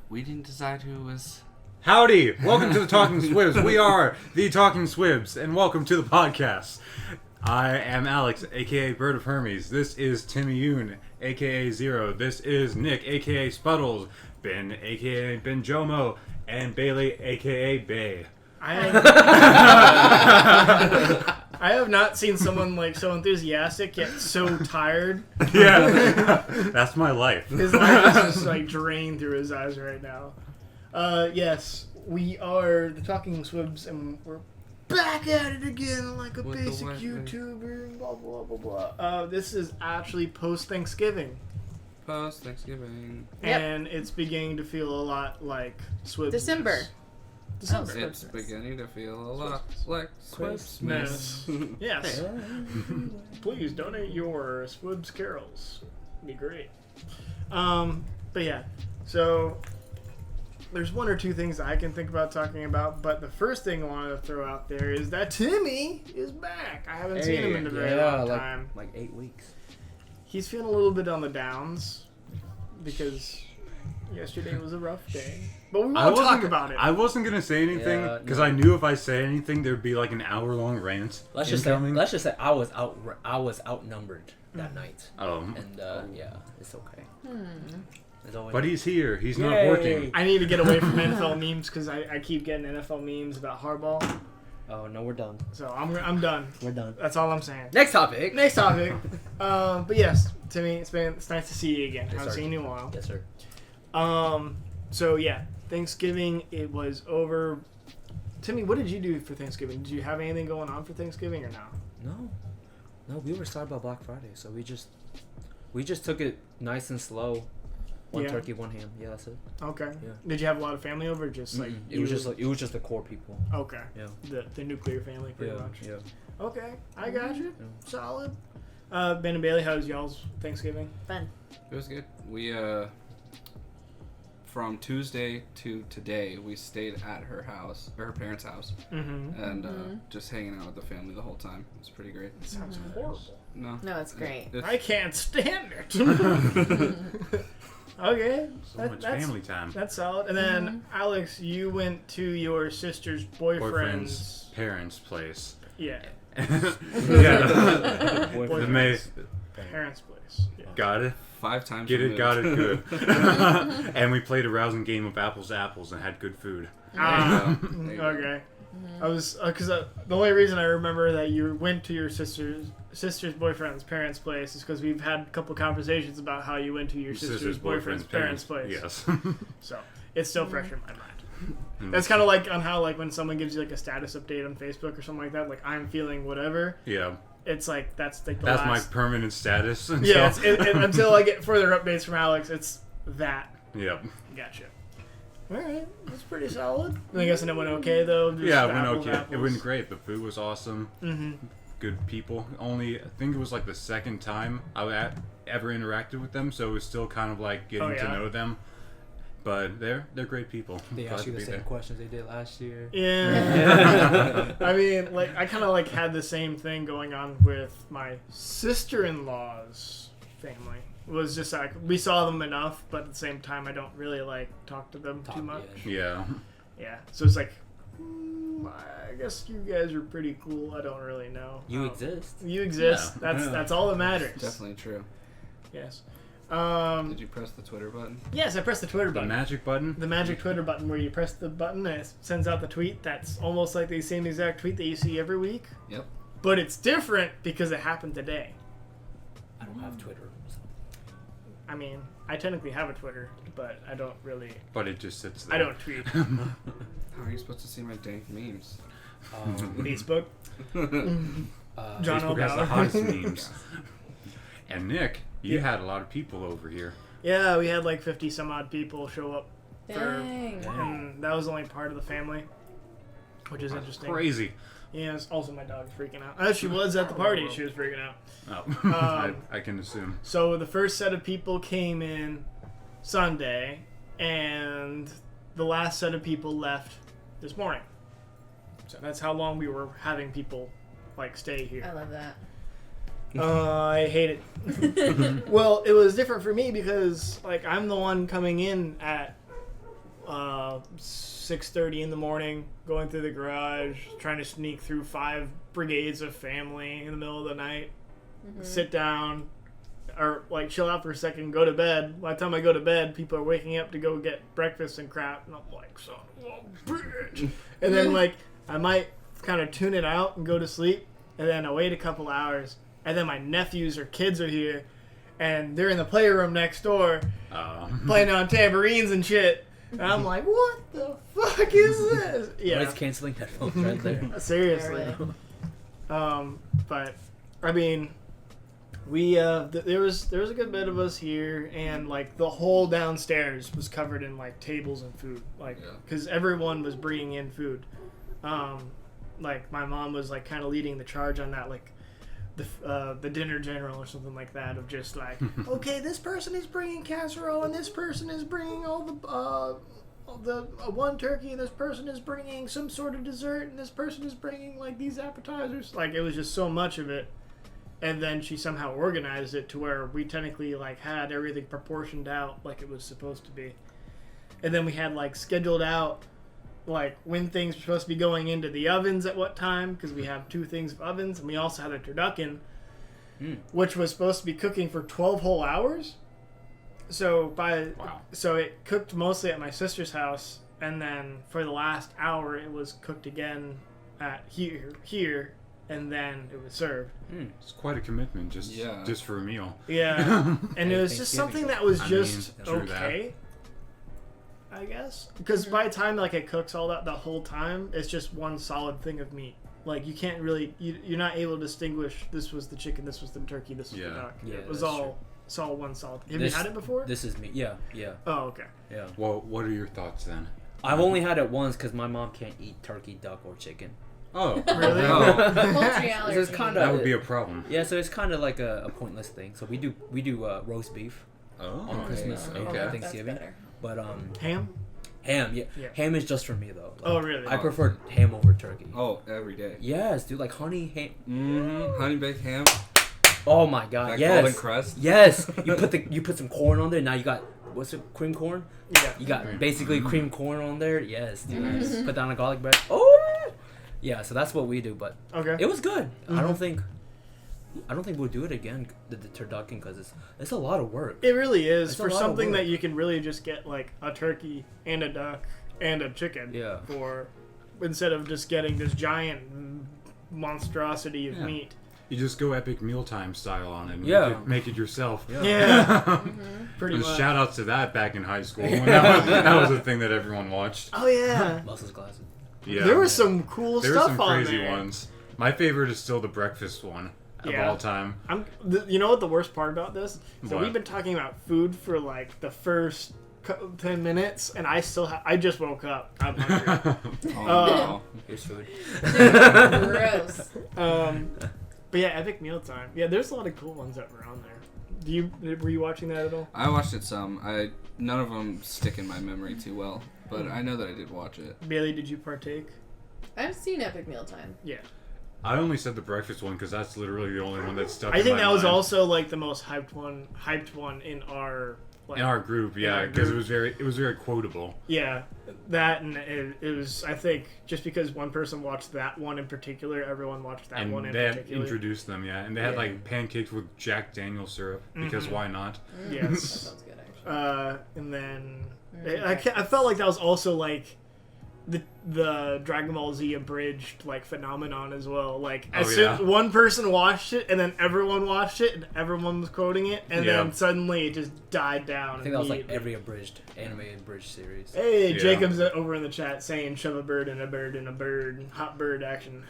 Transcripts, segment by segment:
we didn't decide who was... Howdy! Welcome to the Talking Swibs. We are the Talking Swibs, and welcome to the podcast. I am Alex, a.k.a. Bird of Hermes. This is Timmy Yoon, a.k.a. Zero. This is Nick, a.k.a. Spuddles. Ben, a.k.a. Ben Jomo. And Bailey, a.k.a. Bay. I have not seen someone like so enthusiastic yet so tired. Yeah, that's my life. His life is just like drained through his eyes right now. Yes, we are the Talking Swibs, and we're back at it again like a basic YouTuber and blah blah blah blah. This is actually post-Thanksgiving. Post-Thanksgiving. And it's beginning to feel a lot like Swibs. December. It's beginning to feel a lot like SWBZmas. Yes. Please donate your Swibs carols. It'd be great. But yeah, so there's one or two things I can think about talking about, but the first thing I wanted to throw out there is that Timmy is back. I haven't seen him in a very long time. Like 8 weeks. He's feeling a little bit on the downs because yesterday was a rough day. But we won't talk about it. I wasn't going to say anything because I knew if I said anything there'd be like an hour-long rant. Let's just say I was outnumbered that night. Oh. And yeah, it's okay. But he's here. He's not working. I need to get away from NFL memes because I keep getting NFL memes about Harbaugh. Oh no, we're done. So I'm done. We're done. That's all I'm saying. Next topic. But yes, Timmy, it's nice to see you again. I haven't seen you in a while. Yes, sir. So yeah, Thanksgiving, it was over. Timmy, what did you do for Thanksgiving? Did you have anything going on for Thanksgiving or no? No, we were excited about Black Friday, so we just took it nice and slow. One turkey, one ham. Yeah, that's it. Okay. Yeah. Did you have a lot of family over? Or just like it was just the core people. Okay. Yeah. The nuclear family, pretty much. Yeah. Okay, I got you. Yeah. Solid. Ben and Bailey, how was y'all's Thanksgiving? Fun. It was good. We, from Tuesday to today, we stayed at her house, or her parents' house, and just hanging out with the family the whole time. It was pretty great. It sounds horrible. No, it's great. I can't stand it. Okay. So much family time. That's solid. And then, Alex, you went to your sister's boyfriend's parents' place. Yeah. Boyfriend's parents' place. Yeah. Got it. 5 times. Get it, got it, good. And we played a rousing game of apples to apples and had good food. Okay. I was because the only reason I remember that you went to your sister's boyfriend's parents' place is because we've had a couple conversations about how you went to your sister's boyfriend's parents' place. Yes. So it's still fresh in my mind. That's kind of like on how like when someone gives you like a status update on Facebook or something like that, like I'm feeling whatever. Yeah. It's like that's like that's my permanent status. Yeah. Until I get further updates from Alex, it's that. Yep. Gotcha. Alright, that's pretty solid. I guess it went okay though. Just it went okay. Apples. It went great. The food was awesome. Good people. Only, I think it was like the second time I ever interacted with them, so it was still kind of like getting to know them. But they're great people. They asked you the same questions they did last year. Yeah. I mean, like I kind of like had the same thing going on with my sister-in-law's family. It was just like we saw them enough, but at the same time I don't really like talk to them too much. Yeah. So it's like I guess you guys are pretty cool. I don't really know. You exist. You exist. Yeah. That's all that matters. Definitely true. Yes. Did you press the Twitter button? Yes, I pressed the Twitter button. The magic button? The magic Twitter button where you press the button and it sends out the tweet. That's almost like the same exact tweet that you see every week. Yep. But it's different because it happened today. I don't have Twitter. I mean, I technically have a Twitter, but I don't really... But it just sits there. I don't tweet. How are you supposed to see my dank memes? Facebook. John Facebook has the hottest memes. And Nick, you had a lot of people over here. Yeah, we had like 50 some odd people show up. Dang. And that was only part of the family, which is interesting. Crazy. Yeah, also my dog's freaking out. She was at the party. She was freaking out. Oh, I can assume. So the first set of people came in Sunday, and the last set of people left this morning. So that's how long we were having people like stay here. I love that. I hate it. Well, it was different for me because like I'm the one coming in at 6:30 in the morning, going through the garage, trying to sneak through 5 brigades of family in the middle of the night, sit down, or like chill out for a second, go to bed. By the time I go to bed, people are waking up to go get breakfast and crap, and I'm like, son of a bitch. And then like I might kind of tune it out and go to sleep, and then I wait a couple hours, and then my nephews or kids are here, and they're in the playroom next door, playing on tambourines and shit. And I'm like, what the fuck is this? Yeah, Noise canceling headphones right there. Seriously. But I mean, we there was a good bit of us here, and like the whole downstairs was covered in like tables and food, like because everyone was bringing in food. Like my mom was like kind of leading the charge on that, like the dinner general or something like that, of just like, okay, this person is bringing casserole, and this person is bringing all the one turkey, and this person is bringing some sort of dessert, and this person is bringing like these appetizers. Like it was just so much of it, and then she somehow organized it to where we technically like had everything proportioned out like it was supposed to be, and then we had like scheduled out like when things were supposed to be going into the ovens at what time, because we have 2 things of ovens, and we also had a turducken, which was supposed to be cooking for 12 whole hours. So so it cooked mostly at my sister's house, and then for the last hour it was cooked again at here, and then it was served. It's quite a commitment just for a meal. Yeah, and it was just something that was just okay. That. I guess, because by the time like it cooks all that the whole time, it's just one solid thing of meat. Like you can't really, you're not able to distinguish. This was the chicken, this was the turkey, this was the duck. Yeah, it was all one solid. Have you had it before? This is meat. Yeah. Oh, okay. Yeah. Well, what are your thoughts then? I've only had it once because my mom can't eat turkey, duck, or chicken. Oh, really? Poultry allergy. That would be a problem. Yeah, so it's kind of like a pointless thing. So we do roast beef on Christmas and Thanksgiving. But ham, yeah. Ham is just for me though. Like, oh really? I prefer ham over turkey. Oh, every day. Yes, dude, like honey ham. Honey baked ham. Oh my god, That yes. golden crust. Yes, you put some corn on there. Now you got what's it? Cream corn. Yeah. You got basically cream corn on there. Yes, dude. Put down a garlic bread. Oh. Yeah, so that's what we do. But it was good. I don't think we'll do it again, the turducken, because it's a lot of work. It really is for something that you can really just get like a turkey and a duck and a chicken for, instead of just getting this giant monstrosity of meat. You just go epic mealtime style on it and make it yourself. Yeah. Pretty much. Shout outs to that back in high school. When that was a thing that everyone watched. Oh yeah. Muscles glasses. Yeah. There was some cool stuff on there. There were some crazy ones. My favorite is still the breakfast one. Of all time. You know what the worst part about this? So what? We've been talking about food for like the first 10 minutes, and I just woke up. I'm hungry. No. Here's food. Gross. But yeah, epic mealtime. Yeah, there's a lot of cool ones that were on there. Were you watching that at all? I watched it some. None of them stick in my memory too well, but I know that I did watch it. Bailey, did you partake? I've seen Epic Mealtime. Yeah. I only said the breakfast one because that's literally the only one that stuck. I think that was mind. also like the most hyped one in our group, yeah, because it was very quotable. Yeah, that, and it was, I think, just because one person watched that one in particular, everyone watched that one in particular. And they had introduced them, and they had like pancakes with Jack Daniel syrup because why not? Yes. That sounds good, actually. And then I felt like that was also like the Dragon Ball Z abridged like phenomenon as well. Like as soon one person watched it, and then everyone watched it, and everyone was quoting it, and then suddenly it just died down. I think that was like every anime abridged series. Hey, Jacob's over in the chat saying shove a bird in a bird in a bird, hot bird action.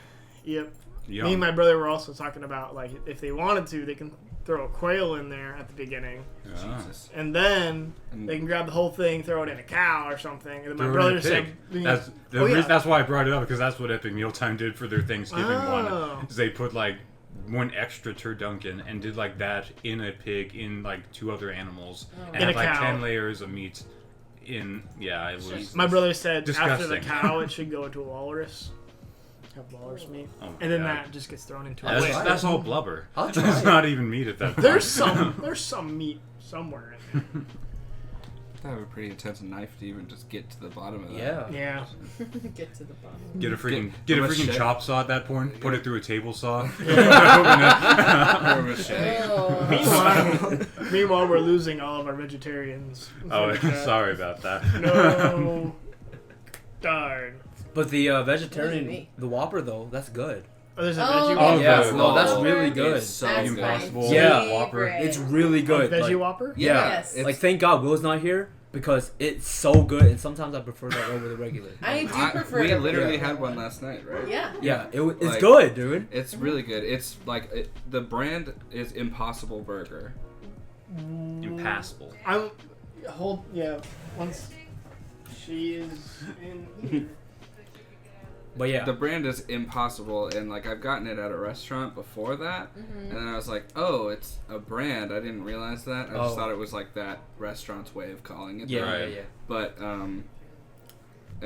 Yep. Me and my brother were also talking about like if they wanted to, they can throw a quail in there at the beginning. Jesus. And then they can grab the whole thing, throw it in a cow or something. And then my brother said... That's why I brought it up, because that's what Epic Mealtime did for their Thanksgiving one. Is they put like one extra turducken and did like that in a pig, in like 2 other animals. And had like 10 layers of meat in... Yeah, it was... My brother said disgusting. After the cow, it should go into a walrus. Have walrus meat, and then that just gets thrown into a that's all blubber. I'll try it's not even meat at that point. There's some meat somewhere in there. to have a pretty intense knife to even just get to the bottom of that. Yeah. Get to the bottom. Get a freaking chop saw at that point. Put it through a table saw. Meanwhile, we're losing all of our vegetarians. Oh, sorry about that. No. Darn. But the vegetarian, the Whopper though, that's good. Oh, there's a veggie Oh, Whopper? yeah, no, that's really good. It's so That's Impossible. my Yeah. favorite. It's really good. Veggie Like, Whopper? yeah. Yes. Like, thank God Will's not here because it's so good, and sometimes I prefer that over the regular. I do prefer We the literally regular had one one. last night, right? Yeah. Yeah, it's Like- good, dude. It's really good. It's like the brand is Impossible Burger. Impassable. Once she is in here. But yeah, The brand is Impossible, and like I've gotten it at a restaurant before that, and then I was like, oh, it's a brand. I didn't realize that. I just thought it was like that restaurant's way of calling it. yeah, that. yeah. But and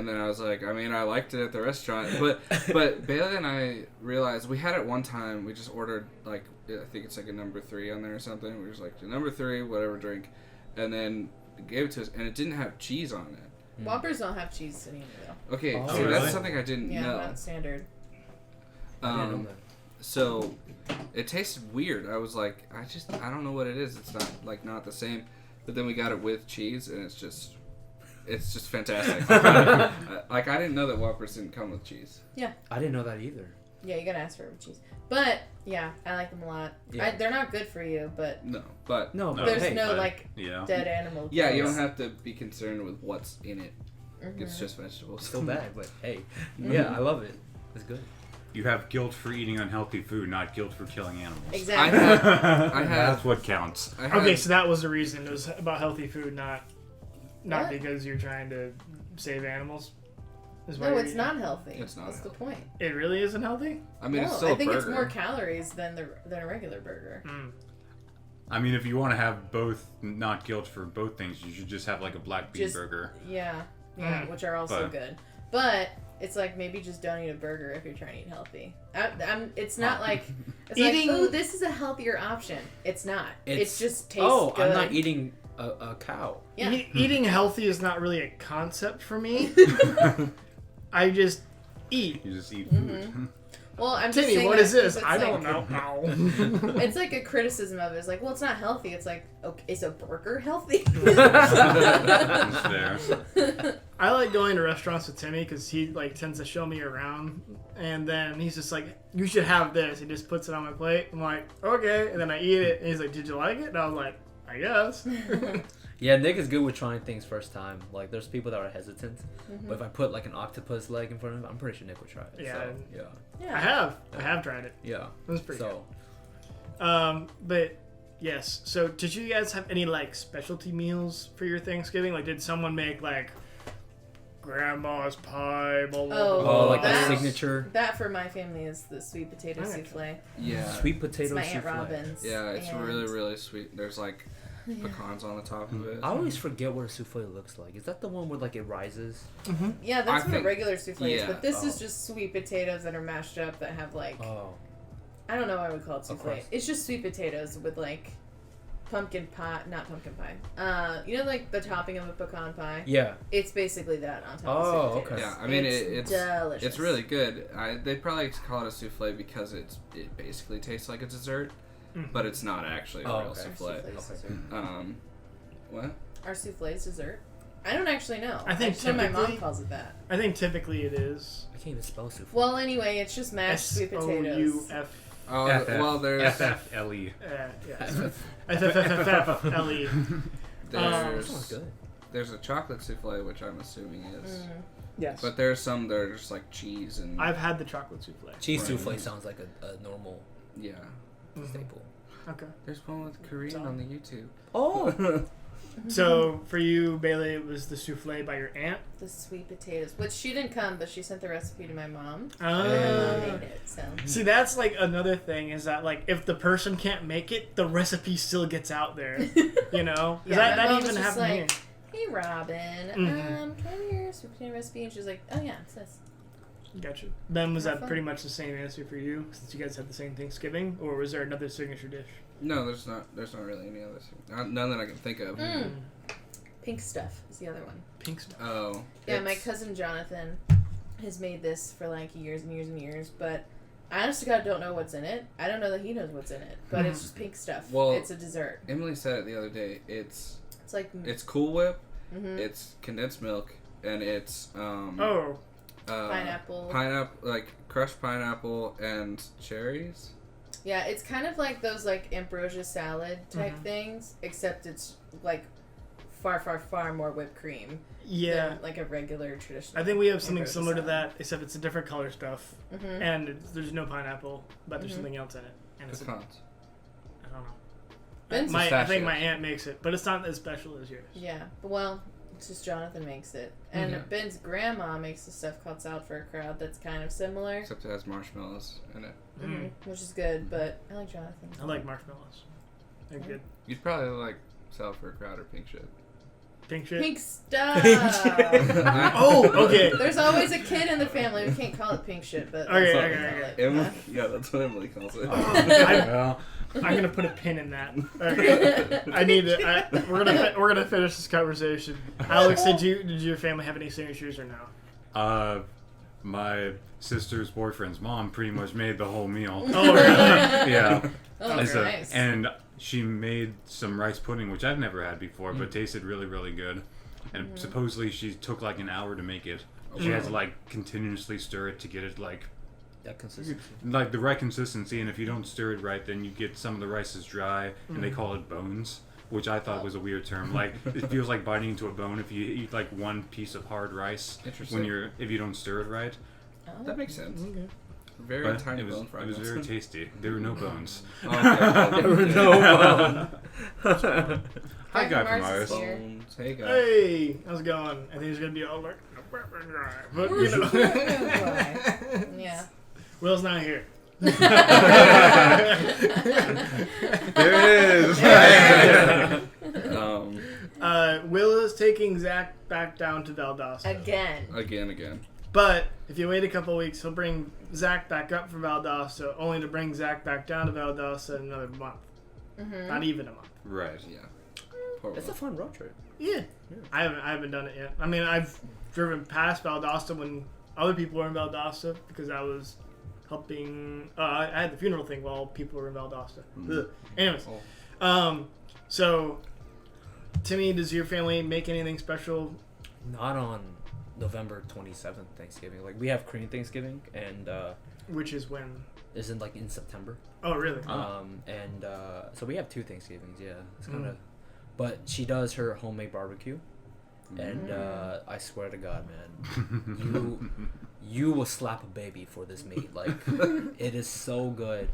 then I was like, I mean, I liked it at the restaurant, but Bailey and I realized we had it one time. We just ordered like I think it's like a number 3 on there or something. We were just like number 3, whatever drink, and then gave it to us, and it didn't have cheese on it. Whoppers don't have cheese anymore though. Okay, Oh, so really? that's something I didn't Yeah, know. not standard. I didn't know that. So it tasted weird. I was like, I don't know what it is. It's not the same. But then we got it with cheese, and it's just fantastic. Like I didn't know that Whoppers didn't come with cheese. Yeah. I didn't know that either. Yeah, you gotta ask for it with cheese. But yeah, I like them a lot. Yeah. They're not good for you, but No, but No, No. but there's hey, no but- like Yeah. dead animal. yeah, you kills. don't have to be concerned with what's in it. Mhm. It's just vegetables. still bad, but hey, yeah, I love it. It's good. You have guilt for eating unhealthy food, not guilt for killing animals. Exactly. I had- That's what counts. I had- Okay, so that was the reason. It was about healthy food, not What? because you're trying to save animals. Is why No, you're it's eating. not healthy. It's not That's the healthy. point. It really isn't healthy? I mean, No, it's still I think a it's burger. more calories than a regular burger. Mm. I mean, if you want to have both, not guilt for both things, you should just have like a black bean Just- burger. Yeah, which are also But- good. But it's like maybe just don't eat a burger if you're trying to eat healthy. It's not like it's Eating- like, ooh, this is a healthier option. It's not. It just tastes Oh, good. I'm not eating a cow. Yeah. Eating healthy is not really a concept for me. I just eat. You just eat food. Well, I'm just Timmy, saying what that is this? because I it's don't like- know. It's like a criticism of it. It's like, well, it's not healthy. It's like, okay, is a burger healthy? That's fair. I like going to restaurants with Timmy because he like tends to show me around, and then he's just like, "You should have this." He just puts it on my plate. I'm like, "Okay," and then I eat it. And he's like, "Did you like it?" And I was like, "I guess." Yeah, Nick is good with trying things first time. Like, there's people that are hesitant, but if I put like an octopus leg in front of him, I'm pretty sure Nick would try it. Yeah. So, yeah, I have tried it. yeah. It was pretty So, good. But yes. So, did you guys have any like specialty meals for your Thanksgiving? Like, did someone make like grandma's pie? Blah, blah, Oh, blah, like the that- signature That for my family is the sweet potato Okay. souffle. Yeah. sweet It's potato my Aunt souffle. Robin's. Yeah, it's and- really, really sweet. There's like pecans on the top of it. I always forget what a souffle looks like. Is that the one where like it rises? Yeah, that's I what a think- regular souffle is. yeah. But this is Oh. just sweet potatoes that are mashed up that have like Oh, I don't know why we call it souffle. crust. It's just sweet potatoes with like pumpkin pie, not pumpkin pie. You know, like the topping of a pecan pie. yeah. It's basically that on top Oh, of sweet okay. potatoes. Yeah, I mean it's delicious. It's really good. They probably call it a souffle because it basically tastes like a dessert, but it's not actually a Oh, real okay. Our souffle. souffle's Okay. dessert. What? Our souffle's dessert. I don't actually know. I think just know my mom typically- calls it that. I think typically it is. I can't even spell souffle. Well, anyway, it's just mashed sweet potatoes. SOUF. Oh, well, there's FFLE. Yes. FFFFLE. there's Sounds good. there's a chocolate souffle, which I'm assuming is, Yes. but there's some that are just like cheese and I've had the chocolate souffle. Cheese Right. souffle sounds like a normal yeah. staple. Okay. There's one with Korean on the YouTube. Oh, So for you, Bailey, it was the souffle by your aunt. The sweet potatoes, which she didn't come, but she sent the recipe to my mom. Oh. And my mom made it. So See, that's like another thing is that like if the person can't make it, the recipe still gets out there. You know, 'Cause Yeah, that, my that mom even was just happened like, here. "Hey, Robin, Mhm. can I have your sweet potato recipe?" And she's like, "Oh yeah, it's this." Gotcha. Ben, was Have that fun. pretty much the same answer for you since you guys had the same Thanksgiving, or was there another signature dish? No, there's not really any others. None that I can think of. Pink Stuff is the other one. Pink Stuff. Oh. Yeah, my cousin Jonathan has made this for like years and years and years, but I honestly don't know what's in it. I don't know that he knows what's in it, but it's just pink stuff. Well, it's a dessert. Emily said it the other day. It's like Cool Whip. Mm-hmm. It's condensed milk, and it's pineapple, like crushed pineapple and cherries. Yeah, it's kind of like those like ambrosia salad type things, except it's like far, far, far more whipped cream. Yeah, than, like a regular traditional. I think we have something ambrosia similar to salad. that, except it's a different color stuff, and there's no pineapple, but there's something else in it. And it's Pecans. I don't know. Ben's I think my aunt makes it, but it's not as special as yours. Yeah, well, it's just Jonathan makes it, and Ben's grandma makes the stuff called Salad for a Crowd that's kind of similar, Except it has marshmallows in it. which is good. But I like Jonathan. I like marshmallows. They're good. You'd probably like Salad for a Crowd or Pink Shit. Pink shit. Pink stuff. Oh, okay. There's always a kid in the family. We can't call it pink shit, but Okay. Emily, yeah, that's what Emily calls it. I'm gonna put a pin in that. Okay. I need to. We're gonna finish this conversation. Alex, did your family have any signatures or no? My sister's boyfriend's mom pretty much made the whole meal. Oh, really? Yeah. Oh, that's nice. And she made some rice pudding, which I've never had before, but tasted really, really good. And supposedly she took like an hour to make it. She had to like continuously stir it to get it like that consistency, like the right consistency. And if you don't stir it right, then you get some of the rice is dry, and they call it bones, which I thought was a weird term. Like it feels like biting into a bone if you eat like one piece of hard rice if you don't stir it right. Oh. That makes sense. Okay. Very tiny bone It fragments. was very tasty. There were no bones. There were no bones. Hi, guy from Mars is Mars. here. Bones. Hey, guys. Hey, how's it going? I think it's gonna be all like, but you know. Yeah. Will's not here. There it is. Will is taking Zach back down to Valdosta. Again. But if you wait a couple weeks, he'll bring Zach back up from Valdosta, only to bring Zach back down to Valdosta in another month. Not even a month. Right. Yeah. It's a fun road trip. Yeah. I haven't done it yet. I mean, I've driven past Valdosta when other people were in Valdosta because I was helping. I had the funeral thing while people were in Valdosta. Anyways, so Timmy, does your family make anything special? Not on November 27th, Thanksgiving. Like we have Korean Thanksgiving, and Which is when? isn't like in September. Oh, really? And so we have 2 Thanksgivings. Yeah, it's kind of. But she does her homemade barbecue, and I swear to God, man, you will slap a baby for this meat. Like it is so good.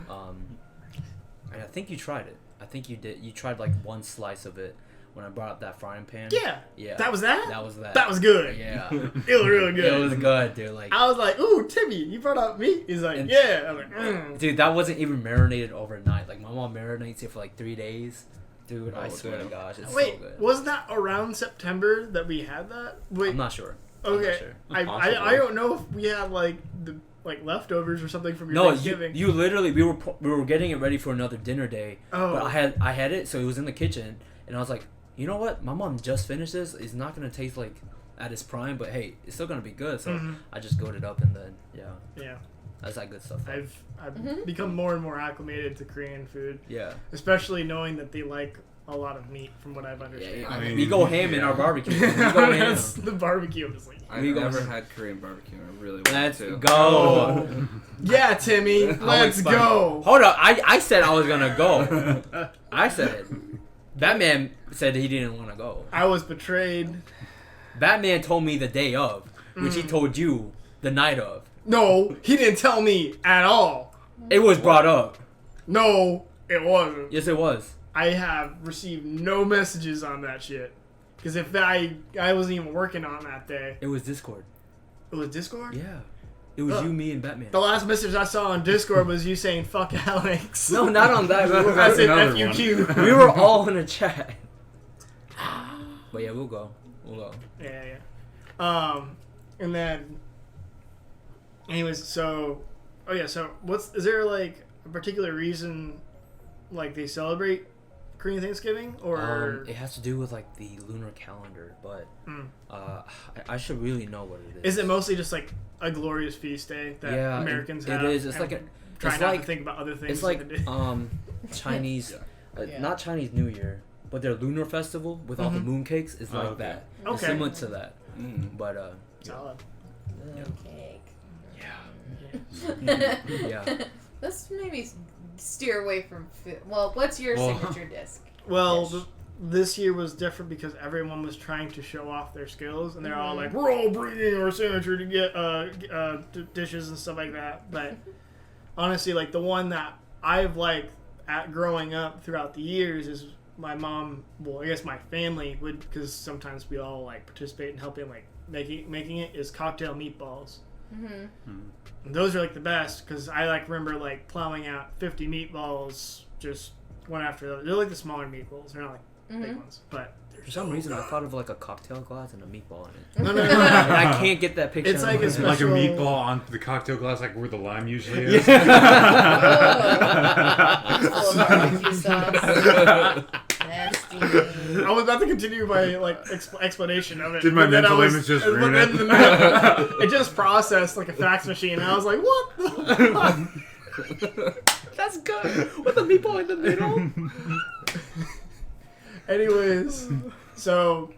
And I think you tried it. I think you did. You tried like one slice of it when I brought up that frying pan. Yeah. That was that? That was that. That was good. Yeah. It was really good. It was good, dude. Like I was like, ooh, Timmy, you brought up meat? He's like, yeah. I was like, Dude, that wasn't even marinated overnight. Like my mom marinates it for like 3 days. Dude, I swear to gosh, it's Wait, so good. wasn't that around September that we had that? Wait, I'm not sure. Okay, I'm not I don't know if we had like the leftovers or something from your Thanksgiving. you literally we were getting it ready for another dinner day. Oh. But I had it, so it was in the kitchen, and I was like, you know what? My mom just finished this. It's not gonna taste like at its prime, but hey, it's still gonna be good. So I just goated up, and then yeah, that's that good stuff. I've become more and more acclimated to Korean food. Yeah, especially knowing that they like a lot of meat, from what I've understood. Yeah, I mean, we go ham in our barbecue. We go ham. The barbecue, I'm just like, I've never had Korean barbecue. I really want Let's to. go. Oh. Yeah, Timmy, let's go. Hold up, I said I was gonna go. I said it. Batman said he didn't want to go. I was betrayed. Batman told me the day of, which he told you the night of. No, he didn't tell me at all. It was brought up. No, it wasn't. Yes, it was. I have received no messages on that shit. Because if I wasn't even working on that day. It was Discord. It was Discord? Yeah. It was you, me, and Batman. The last message I saw on Discord was you saying, fuck Alex. No, not on that. I said FUQ. We were all in a chat. But yeah, we'll go. Yeah. And then, anyways, so is there like a particular reason like they celebrate Korean Thanksgiving, or it has to do with like the lunar calendar, but I should really know what it is. Is it mostly just like a glorious feast day that Americans have? It is. It's like try not to think about other things. It's like Chinese, not Chinese New Year, but their lunar festival with all the moon cakes is like that. Okay. It's similar to that, but solid. Cake. Yeah. Yeah. Let's maybe steer away from food. Well, what's your signature disc? Well, this year was different because everyone was trying to show off their skills, and they're all like, "We're all bringing our signature to get dishes and stuff like that." But honestly, like the one that I've liked at growing up throughout the years is my mom. Well, I guess my family would, because sometimes we all like participate in helping like making it, is cocktail meatballs. And those are like the best because I like remember like plowing out 50 meatballs just one after the other. They're like the smaller meatballs. They're not like big ones, but for some reason I thought of like a cocktail glass and a meatball in it. No. I can't get that picture. It's like a like a meatball on the cocktail glass, like where the lime usually is. Full of barbecue sauce. Nasty. I was about to continue my like explanation of it. Did my but then mental I was- image just but ruin then it? it just processed like a fax machine, and I was like, "What the fuck?" That's good with the meatball in the middle. Anyways, so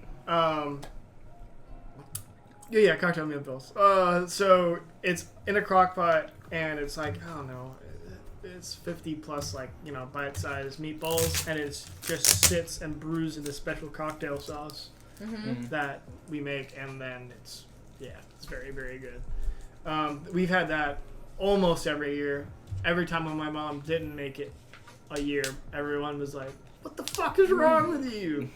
yeah, cocktail meatballs. So it's in a crock pot, and it's like I don't know, it's 50 plus like bite-sized meatballs, and it just sits and brews in this special cocktail sauce that we make, and then it's very, very good. We've had that almost every year. Every time when my mom didn't make it a year, everyone was like, "What the fuck is wrong with you?"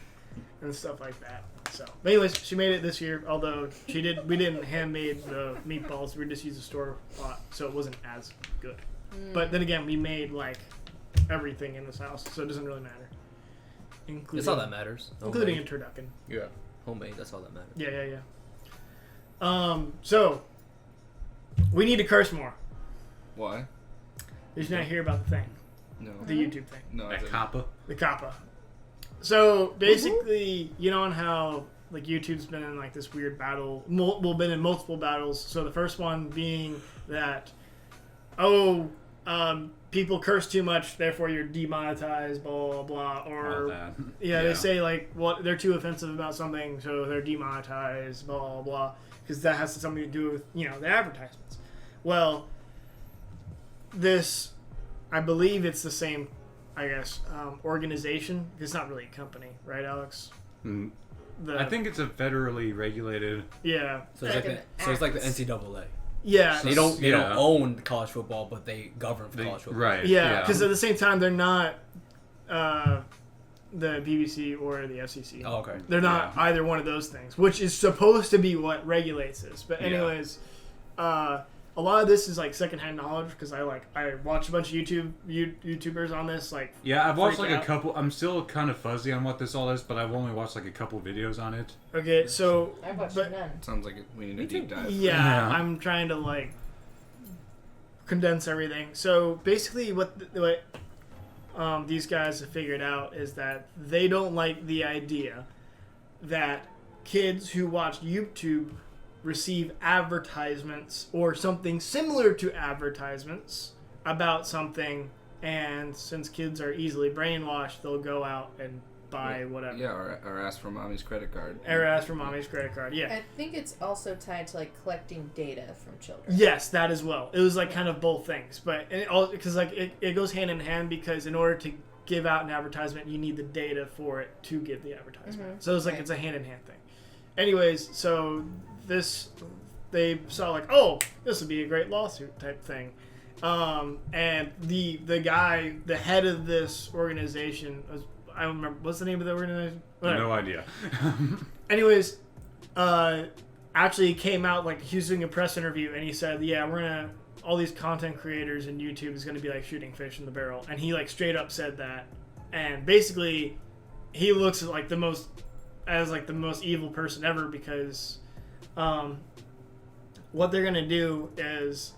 and stuff like that. So, but anyways, she made it this year. Although we didn't handmade the meatballs. We just used a store bought, so it wasn't as good. But then again, we made like everything in this house, so it doesn't really matter. That's all that matters. Including a turducken. Yeah, homemade. That's all that matters. Yeah. So we need to curse more. Why? Did you not hear about the thing? No. The YouTube thing. No, I That didn't. kappa. The kappa. So basically, on how like YouTube's been in like this weird battle. Been in multiple battles. So the first one being that, people curse too much, therefore you're demonetized, blah blah blah. Or they say like they're too offensive about something, so they're demonetized, blah blah blah, because that has something to do with the advertisements. Well, I believe it's the same, I guess, organization. It's not really a company, right, Alex? I think it's a federally regulated. Yeah. So it's like the NCAA. Yeah. They don't own college football, but they govern for college football. Right. Yeah, because at the same time, they're not the BBC or the FCC. Oh, okay. They're not either one of those things, which is supposed to be what regulates this. But anyways, a lot of this is like secondhand knowledge because I watch a bunch of YouTubers on this. I've watched like out. a couple. I'm still kind of fuzzy on what this all is, but I've only watched like a couple videos on it. Okay, so I've watched none. Sounds like we need a deep dive. Yeah, I'm trying to condense everything. So basically, what these guys have figured out is that they don't like the idea that kids who watch YouTube receive advertisements or something similar to advertisements about something, and since kids are easily brainwashed, they'll go out and buy whatever. Yeah, or ask for mommy's credit card. Or ask for mommy's credit card, yeah. I think it's also tied to collecting data from children. Yes, that as well. It was kind of both things, but because it goes hand in hand, because in order to give out an advertisement, you need the data for it to give the advertisement. So it's it's a hand in hand thing. Anyways, so they saw this would be a great lawsuit type thing, and the guy, the head of this organization, I don't remember what's the name of the organization. Whatever. No idea. Anyways, actually came out he was doing a press interview, and he said, all these content creators in YouTube is gonna be like shooting fish in the barrel, and he straight up said that, and basically he looks at the most evil person ever, because what they're gonna do is,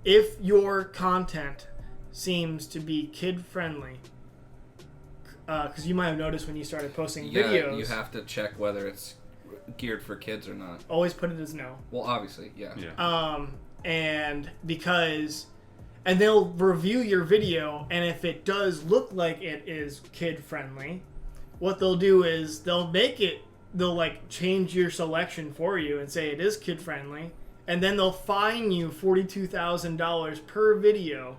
if your content seems to be kid friendly, because you might have noticed when you started posting Yeah, videos. you have to check whether it's geared for kids or not. Always put it as no. Well, obviously, yeah. And they'll review your video, and if it does look like it is kid friendly, what they'll do is they'll like change your selection for you and say it is kid friendly, and then they'll fine you $42,000 per video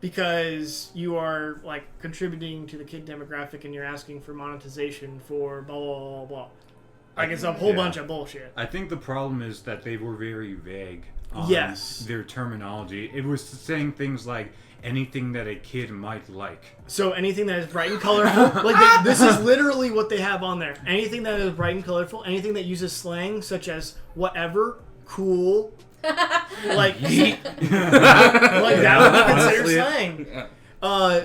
because you are like contributing to the kid demographic and you're asking for monetization for blah blah blah blah. Like it's a whole bunch of bullshit. I think the problem is that they were very vague on their terminology. It was saying things like anything that a kid might like. So anything that is bright and colorful, like this is literally what they have on there. Anything that is bright and colorful, anything that uses slang such as whatever, cool, like yeet. Like that would be considered slang. Yeah.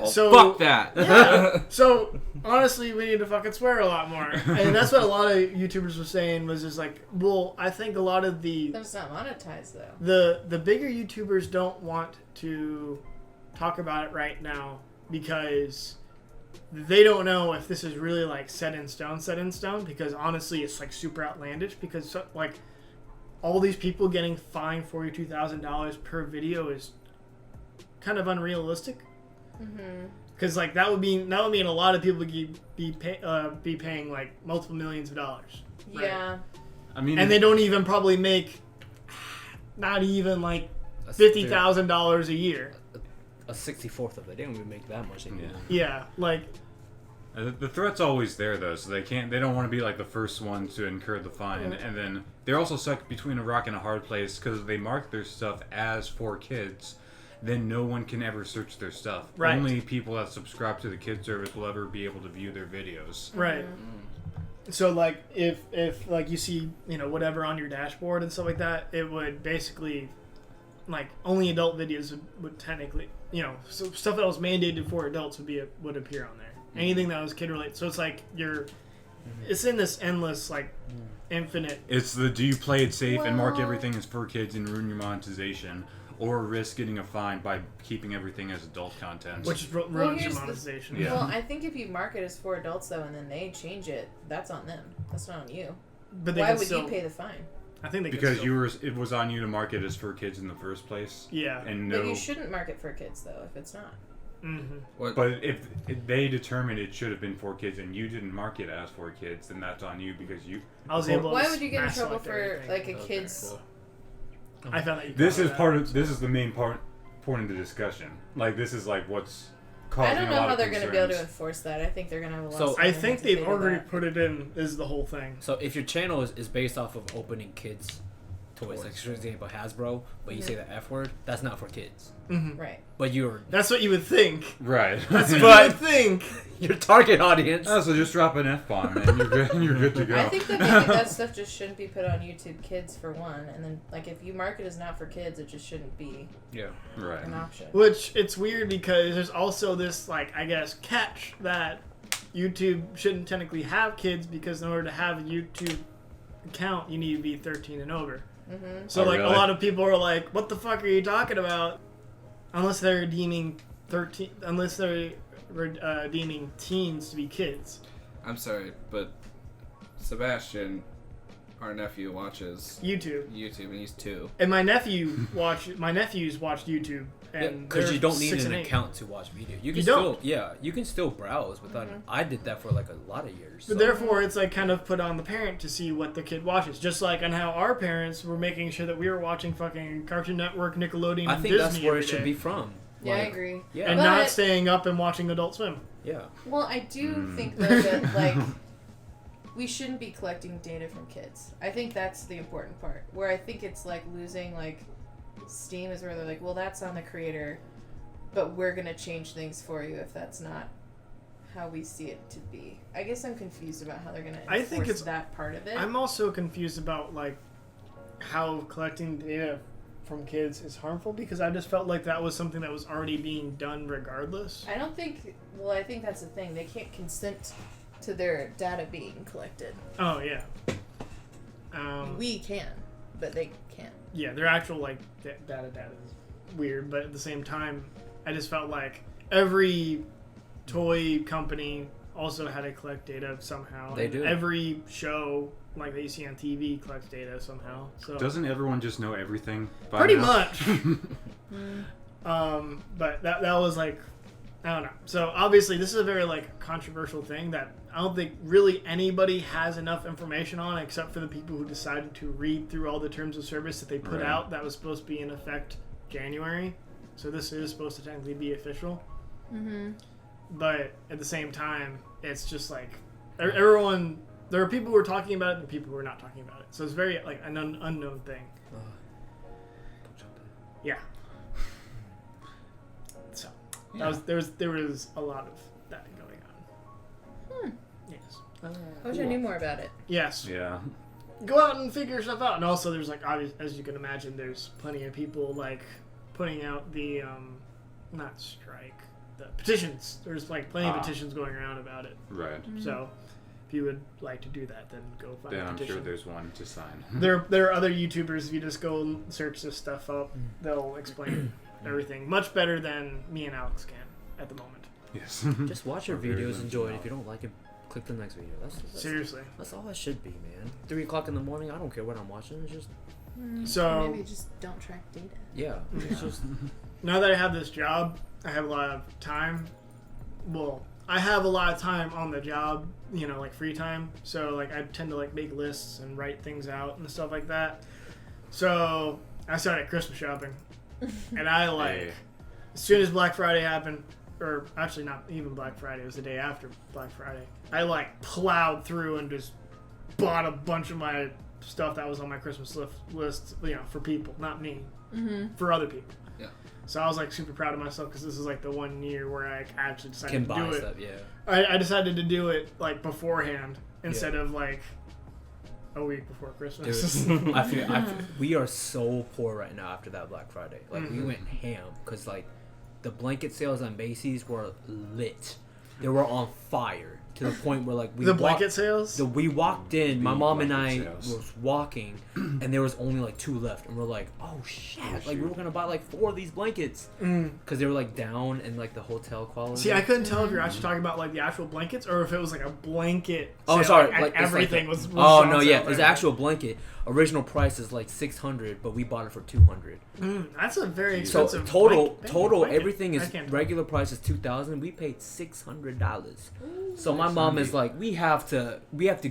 So fuck that. Yeah. So honestly, we need to fucking swear a lot more, and that's what a lot of YouTubers were saying. Was just like, well, I think a lot of that's not monetized though. The bigger YouTubers don't want to talk about it right now because they don't know if this is really like set in stone. Because honestly, it's like super outlandish. Because like all these people getting fined $42,000 per video is kind of unrealistic. Because like that would mean a lot of people be paying like multiple millions of dollars. Right? Yeah. I mean, and they don't even probably make not even like $50,000 a year. A 64th of it. They don't even make that much anymore. Yeah, like the threat's always there though, so they don't want to be like the first one to incur the fine, and then they're also stuck between a rock and a hard place because if they mark their stuff as for kids, then no one can ever search their stuff. Right. Only people that subscribe to the kid service will ever be able to view their videos. Right. So like if like you see whatever on your dashboard and stuff like that, it would basically like only adult videos would technically so stuff that was mandated for adults would appear on there. Anything that was kid related. So it's like it's in this endless like infinite. It's the do you play it safe and mark everything as for kids and ruin your monetization, or risk getting a fine by keeping everything as adult content, which ruins your monetization. Well, I think if you mark it as for adults though, and then they change it, that's on them. That's not on you. But why would you pay the fine? I think it was on you to mark it as for kids in the first place. Yeah, and but you shouldn't mark it for kids though if it's not. But if they determined it should have been for kids and you didn't mark it as for kids, then that's on you because you. Why would you get in trouble for like a kid's? I found that this is the main point of the discussion. Like this is like what's causing. I don't know how they're going to be able to enforce that. I think they're going to have a lot. I think they've already put it in. Is the whole thing. So if your channel is based off of opening kids toys, like for example Hasbro, but you say the F word, that's not for kids. Right. But that's what you would think. Right. That's what you would think. Your target audience. Oh, so just drop an F-bomb and you're good to go. I think that maybe that stuff just shouldn't be put on YouTube Kids for one, and then like if you mark it as not for kids, it just shouldn't be an option. Which it's weird because there's also this like I guess catch that YouTube shouldn't technically have kids because in order to have a YouTube account you need to be 13 and over. So like a lot of people are like, what the fuck are you talking about? Unless they're deeming deeming teens to be kids. I'm sorry, but Sebastian, our nephew, watches YouTube, and he's 2. And my nephews watch YouTube, and because you don't need an account to watch video. You can still browse without. I did that for like a lot of years. But therefore, it's like kind of put on the parent to see what the kid watches, just like on how our parents were making sure that we were watching fucking Cartoon Network, Nickelodeon, I and think Disney that's where it should day. be from. Yeah, I agree. Yeah, and not staying up and watching Adult Swim. Yeah. Well, I do think though that like we shouldn't be collecting data from kids. I think that's the important part. Where I think it's like losing like steam is where they're like, well, that's on the creator, but we're gonna change things for you if that's not how we see it to be. I guess I'm confused about how they're gonna enforce that part of it. I'm also confused about like how collecting data from kids is harmful because I just felt like that was something that was already being done regardless. I don't think. Well, I think that's the thing. They can't consent to their data being collected. Oh yeah. We can, but they can't. Yeah, their actual like data is weird, but at the same time, I just felt like every toy company also had to collect data somehow. They do. Every show like that you see on TV collects data somehow. So Doesn't everyone just know everything? By pretty now? much. But that was like, I don't know. So obviously this is a very like controversial thing that I don't think really anybody has enough information on, except for the people who decided to read through all the terms of service that they put out that was supposed to be in effect January. So this is supposed to technically be official. Mm-hmm. But at the same time, it's just like everyone. There are people who are talking about it and people who are not talking about it. So it's very like an unknown thing. Yeah. So there was a lot of that going on. Yes. I wish I knew more about it. Yes. Yeah. Go out and figure stuff out. And also, there's like obvious, as you can imagine, there's plenty of people like putting out the not strike, the petitions. There's like plenty of petitions going around about it. Right. So if you would like to do that, then go find a petition. I'm sure there's one to sign. There are other YouTubers. If you just go search this stuff up, they'll explain everything much better than me and Alex can at the moment. Yes. Just watch your videos, enjoy it. If you don't like it, click the next video. That's Seriously. That's all it should be, man. 3 o'clock in the morning, I don't care what I'm watching. It's just so maybe just don't track data. yeah. It's just now that I have this job, I have a lot of time. Well, I have a lot of time on the job, you know, like free time. So like I tend to like make lists and write things out and stuff like that. So I started Christmas shopping, and I like as soon as Black Friday happened, or actually not even Black Friday, it was the day after Black Friday. I like plowed through and just bought a bunch of my stuff that was on my Christmas list, you know, for people, not me, for other people. Yeah. So I was like super proud of myself because this is like the 1 year where I actually decided to do it. Stuff, yeah. I decided to do it like beforehand instead of like a week before Christmas. Dude, I feel we are so poor right now after that Black Friday. Like we went ham because like the blanket sales on Macy's were lit. They were on fire to the point where like blanket sales. We walked in. My mom and I sales. was walking, and there was only like 2 left, and we're like, oh shit! Like we were gonna buy like 4 of these blankets because they were like down in like the hotel quality. See, I couldn't tell if you're actually talking about like the actual blankets or if it was like a blanket. Oh, sale. sorry, like everything was. Oh no, yeah, it's actual blanket. Original price is like $600, but we bought it for $200. That's a very So expensive. total, blanket. everything is regular price is $2,000. We paid $600. So my mom is like, we have to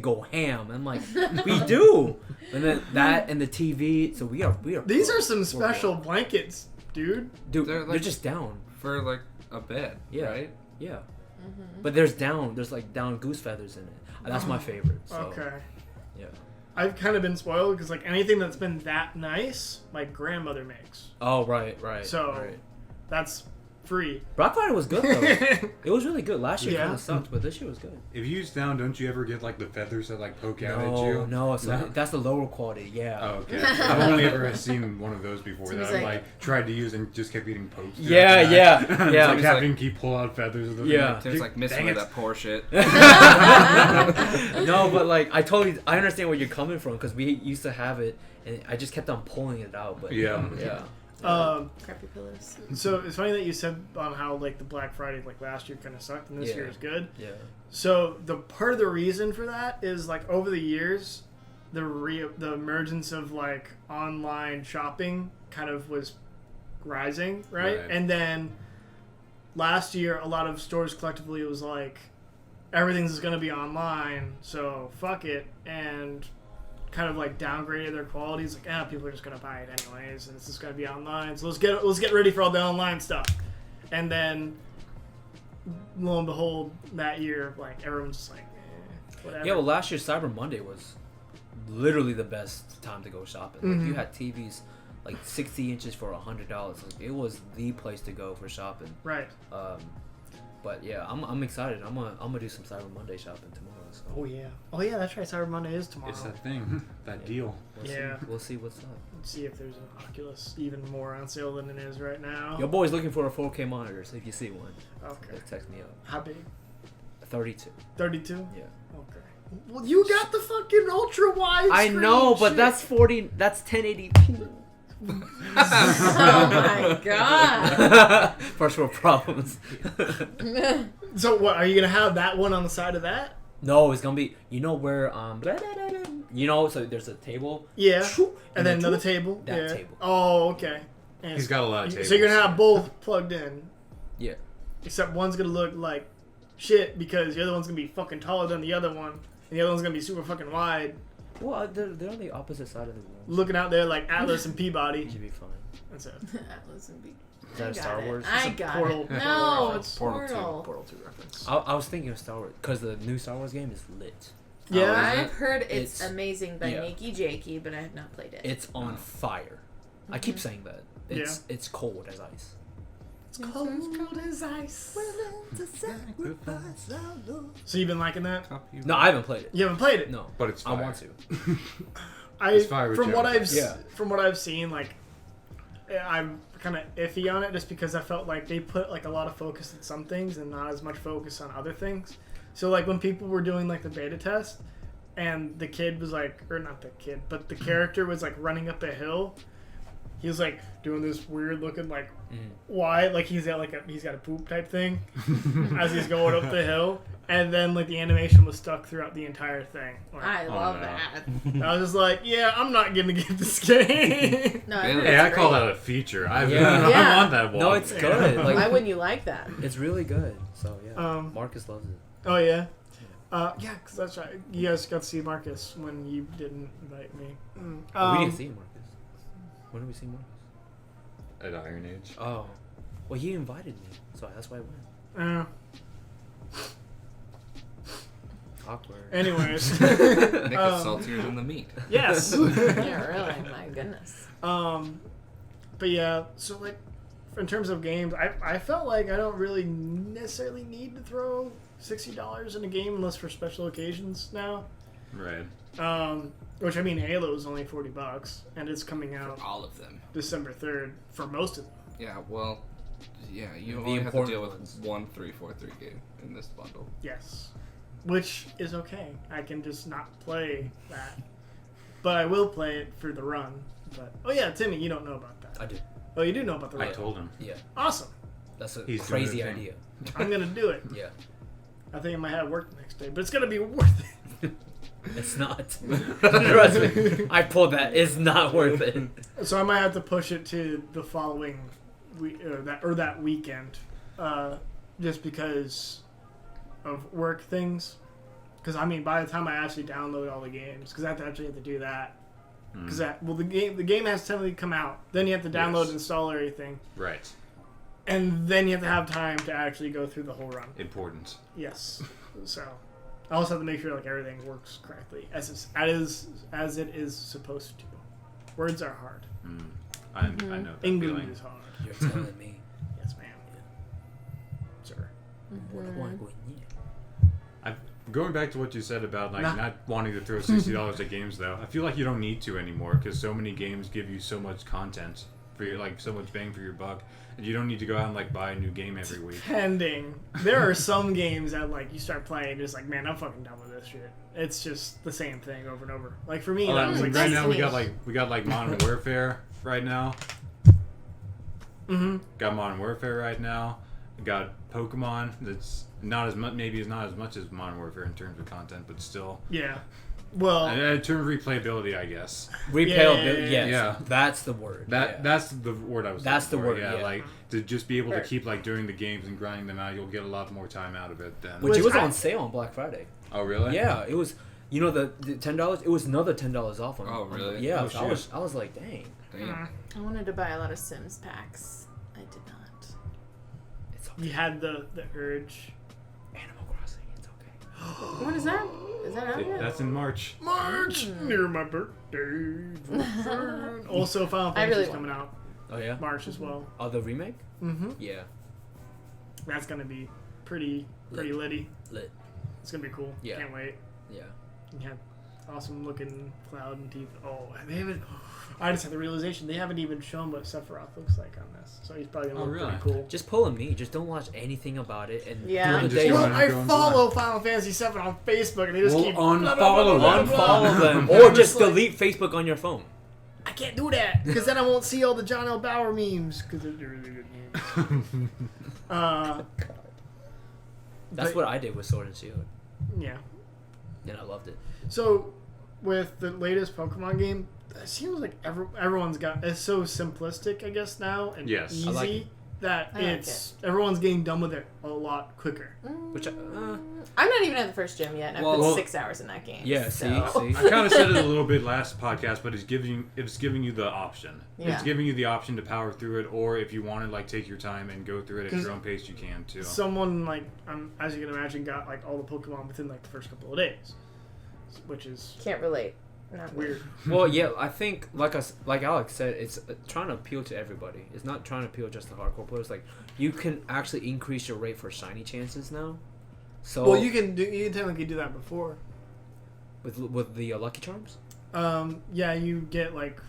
go ham. I'm like, we do. And then that and the TV. So we are. These are some special blankets, dude. Dude, They're, they're just down. for like a bed, Yeah. right? Yeah. But there's like down goose feathers in it. That's my favorite. So, Okay. Yeah. I've kind of been spoiled because like anything that's been that nice, my grandmother makes. Oh right. So right. that's free. Black Friday was good though. It was really good. Last year kind of sucked, but this year was good. If you use down, don't you ever get like the feathers that like poke out at you? No, that's the lower quality. Yeah. Oh, okay. I've only ever seen one of those before Seems that I've like- like tried to use and just kept getting poked. Yeah. It's like It's having to keep pull out feathers. Of the Yeah. Tim's like missing with that poor shit. No, but like I understand where you're coming from because we used to have it and I just kept on pulling it out. But Yeah. Crappy pillows. So it's funny that you said on how like the Black Friday like last year kind of sucked and this year is good. Yeah. So the part of the reason for that is like over the years, the emergence of like online shopping kind of was rising, right? And then last year, a lot of stores collectively was like, everything's going to be online, so fuck it, and kind of like downgraded their qualities. Like, people are just going to buy it anyways, and it's just going to be online. So let's get ready for all the online stuff. And then, lo and behold, that year, like everyone's just like, whatever. Yeah, well, last year Cyber Monday was literally the best time to go shopping. Like, you had TVs like 60 inches for $100. Like, it was the place to go for shopping. Right. But yeah, I'm excited. I'm gonna do some Cyber Monday shopping tomorrow. So. Oh yeah, that's right. Cyber Monday is tomorrow. It's that thing, that deal. We'll see what's up. Let's see if there's an Oculus even more on sale than it is right now. Your boy's looking for a 4K monitor, so if you see one, Okay. text me up. How big? 32. 32? Yeah. Okay. Well, you got the fucking ultra wide. I know, but that's 40. That's 1080p. Oh my god. First world problems. So what? Are you gonna have that one on the side of that? No, it's gonna be. You know where so there's a table. Yeah. And then another table. That yeah. table. Oh, okay. And He's got a lot of tables. So you're gonna have both plugged in. Yeah. Except one's gonna look like shit because the other one's gonna be fucking taller than the other one, and the other one's gonna be super fucking wide. Well, they're on the opposite side of the room. Looking out there like Atlas and Peabody. Should be fine. That's it. Atlas and Peabody. Is that a Star Wars? I got Portal. it. No, it's Portal 2. Portal. Portal 2 reference. I was thinking of Star Wars because the new Star Wars game is lit. Yeah. I've heard it's It's- amazing by yeah. Nikki Jakey, but I have not played it. It's on fire. I keep saying that. It's cold as ice. It's cold as ice. So you've been liking that? No, I haven't played it. You haven't played it? No, But it's I fire. want to. It's fire with from what Joe. from what I've seen, like I'm kind of iffy on it just because I felt like they put like a lot of focus on some things and not as much focus on other things. So like when people were doing like the beta test and the kid was like, or not the kid, but the character was like running up a hill. He was like doing this weird looking like why like he's got a poop type thing as he's going up the hill, and then like the animation was stuck throughout the entire thing. Like, I love no. that. I was just like, yeah, I'm not gonna get this game. No, Hey, I call that a feature. I Yeah. want that one. No, it's good. Why Like, wouldn't you like that? it's really good. So yeah, Marcus Marcus loves it. Oh yeah, yeah, because that's right. You guys got to see Marcus when you didn't invite me. We didn't see Marcus. When did we see Marcus? At Iron Age. Oh, well, he invited me, so that's why I went. Awkward. Anyways, Nick is saltier than the meat. yes. Yeah, really. My goodness. But yeah, so like, in terms of games, I felt like I don't really necessarily need to throw $60 in a game unless for special occasions now. Right. Which I mean, Halo is only $40, and it's coming out All of them. December 3rd for most of them. Yeah, well, yeah, you The only have to important deal with ones. one 343 game in this bundle. Yes, which is okay. I can just not play that, but I will play it for the run. But oh yeah, Timmy, you don't know about that. I do. Oh, you do know about the run. I told him. Yeah, Awesome. that's a He's doing crazy his thing. idea. I'm gonna do it. Yeah, I think I might have work the next day, but it's gonna be worth it. it's not. Trust me, I pulled that. It's not worth it. So I might have to push it to the following week that weekend, just because of work things. Because I mean, by the time I actually download all the games, because I have to do that. Because the game has to come out, then you have to download and install everything, Right. and then you have to have time to actually go through the whole run. Important. Yes. So I also have to make sure like everything works correctly as it is supposed to. Words are hard. I know that English feeling. is hard. You're telling me. Yes, ma'am. Sir. Going back to what you said about like Nah. not wanting to throw $60 at games, though, I feel like you don't need to anymore because so many games give you so much content for your so much bang for your buck, and you don't need to go out and like buy a new game every week. Pending. There are some games that like you start playing, just like, man, I'm fucking done with this shit. It's just the same thing over and over. Like for me, that was like right now we Destiny. got like Modern Warfare right now. Mm-hmm. Got Modern Warfare right now. Got Pokemon. That's not as much. Maybe it's not as much as Modern Warfare in terms of content, but still. Yeah. Well, In terms of replayability, I guess. Replayability. Yeah. Yes, Yeah. that's the word. That's the word I was. That's looking the for, word, Yeah, yeah. like to just be able to Right. keep like doing the games and grinding them out. You'll get a lot more time out of it then. Which it Which was I- on sale on Black Friday. Oh really? Yeah, it was. You know the $10. It was another $10 off on. Oh, really? Yeah, Oh, so I was like, dang, Damn. I wanted to buy a lot of Sims packs. I did not. it's okay. you had the urge. Animal Crossing, it's okay. What is that? Is that out yet? That's in March. March near my birthday. Also, Final I Fantasy's really coming out Oh yeah. March as well. Oh, the remake? Mm-hmm. Yeah, That's gonna be pretty litty. lit. It's gonna be cool. Yeah. Can't wait. Yeah. You have awesome looking Cloud and teeth. Oh, they haven't. I just had the realization they haven't even shown what Sephiroth looks like on this, so he's probably gonna Oh, look really? pretty cool. Just pull a me. Just don't watch anything about it. And Yeah. during the Just day, go Well, on. I Go follow Final Fantasy VII on Facebook, and they just We'll keep unfollow blah, blah, blah, unfollow them, blah. or I'm just like, delete Facebook on your phone. I can't do that because then I won't see all the John L. Bauer memes because they're really good memes. That's what I did with Sword and Shield. Yeah. And I loved it. So, with the latest Pokemon game, it seems like everyone's got... It's so simplistic, I guess, now, and Yes. easy, I like it. that I like it's... Everyone's getting done with it a lot quicker. Which I'm not even at the first gym yet, and I Well- put 6 hours in that game. Yeah, so. see? I kind of said it a little bit last podcast, but it's giving you the option. Yeah. It's giving you the option to power through it, or if you want to like take your time and go through it at 'Cause your own pace, you can too. Someone, like, as you can imagine, got, like, all the Pokemon within, like, the first couple of days. Which is Can't relate. Not weird. Well, yeah, I think like Alex said, it's trying to appeal to everybody. It's not trying to appeal just to hardcore players. Like you can actually increase your rate for shiny chances now. So Well, you can technically do that before. with the Lucky Charms. Yeah, you get like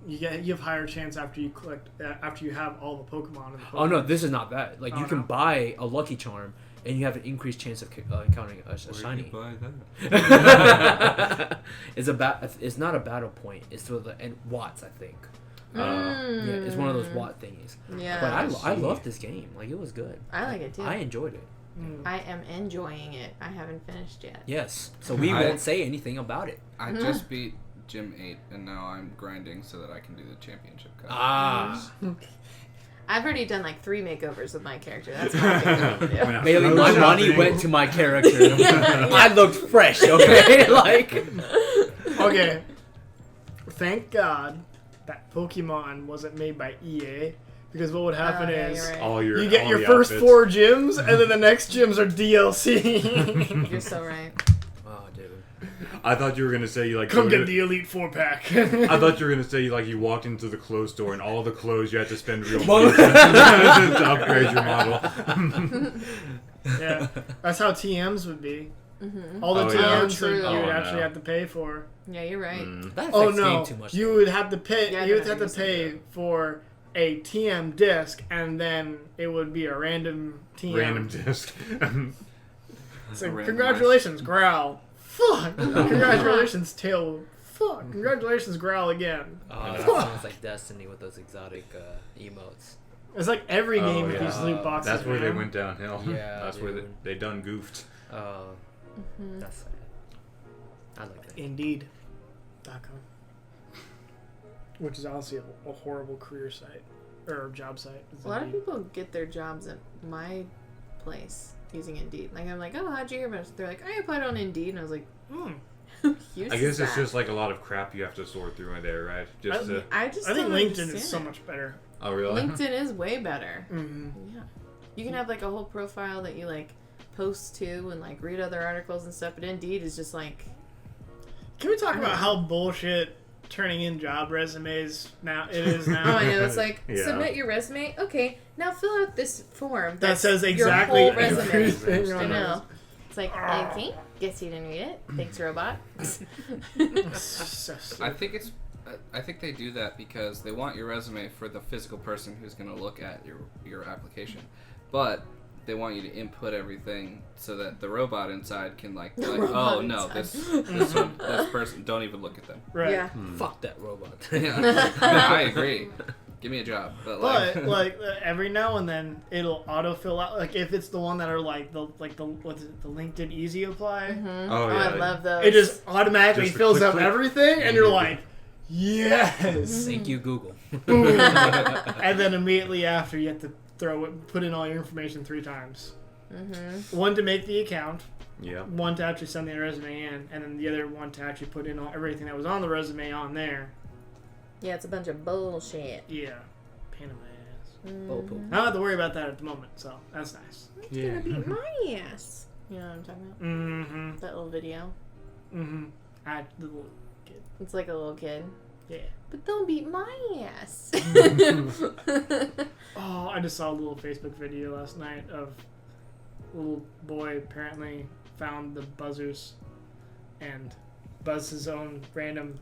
you have higher chance after you collect after you have all the Pokemon. In the Pokemon. Oh no, this is not that. Like you Oh, can no? buy a Lucky Charm and you have an increased chance of encountering a shiny. Where do you buy that? It's not a battle point. It's sort of and watts, I think. Yeah, it's one of those watt thingies. Yeah. But I love this game. Like it was good. I like it too. I enjoyed it. I am enjoying it. I haven't finished yet. Yes. So we I- won't say anything about it. I just beat Gym 8, and now I'm grinding so that I can do the championship cup. Ah. I've already done like 3 makeovers of my character. That's my big thing to do. Maybe my money went to my character. I looked fresh, okay? Like Okay. Thank God that Pokemon wasn't made by EA, because what would happen yeah, is you're right. all your you get all your the first outfits. 4 gyms, and then the next gyms are DLC. You're so right. oh, dude. I thought you were gonna say you like Come go get to- the Elite 4-pack. I thought you were gonna say like you walked into the clothes store and all the clothes you had to spend real money to upgrade your model. Yeah, that's how TMs would be. Mm-hmm. All the Oh, yeah. TMs that you True. would Oh, actually no. have to pay for. Yeah, you're right. That Oh affects no, game too much. you would have to pay. Yeah, I you know would have what to you're pay saying. for a TM disc, and then it would be a random TM. Random disc. So, Randomized. congratulations, Growl. Fuck. Congratulations, Tail. Fuck. Congratulations, Growl again. Oh, that sounds like Destiny with those exotic emotes. It's like every Oh, game with yeah. these loot boxes. That's where they man. went downhill. Yeah, That's where dude. they done goofed. That's sad. I like that. Indeed.com. Which is honestly a horrible career site. Or job site. It's A lot of Indeed. people get their jobs at my place using Indeed. Like, I'm like, oh, how'd you hear about it? They're like, I applied on Indeed. And I was like, Hmm. use I guess it's that. just like a lot of crap you have to sort through in there, right? Just to, I just I think don't LinkedIn understand is so it. much better. oh really? LinkedIn is way better. Mm-hmm. Yeah. You can have like a whole profile that you like post to and like read other articles and stuff, but Indeed is just like Can we talk about how bullshit turning in job resumes now it is now? oh I know, it's like Yeah. submit your resume. Okay, now fill out this form That that's says exactly your whole resume. everything I on know. It's like, okay, guess you didn't read it. Thanks, robot. it. So I think they do that because they want your resume for the physical person who's going to look at your application, but they want you to input everything so that the robot inside can like, be like robot oh no, inside. this person, don't even look at them. Right. Yeah. Fuck that robot. Yeah, I agree. Give me a job, but But like every now and then it'll auto fill out, like if it's the one that are like the what's it, the LinkedIn Easy Apply, Oh yeah. I love those. it just automatically Just the fills click, up click. everything, and you're like, yes. Thank you, Google. Boom. And then immediately after you have to put in all your information 3 times. One to make the account, Yeah. one to actually send the resume in, and then the other one to actually put in everything that was on the resume on there. Yeah, it's a bunch of bullshit. Yeah. Pain in my ass. Oh, poop. I don't have to worry about that at the moment, so that's nice. It's gonna beat my ass. You know what I'm talking about? Mm-hmm. That little video. Mm-hmm. The little kid. It's like a little kid. Yeah. But don't beat my ass. Oh, I just saw a little Facebook video last night of a little boy apparently found the buzzers and buzzed his own random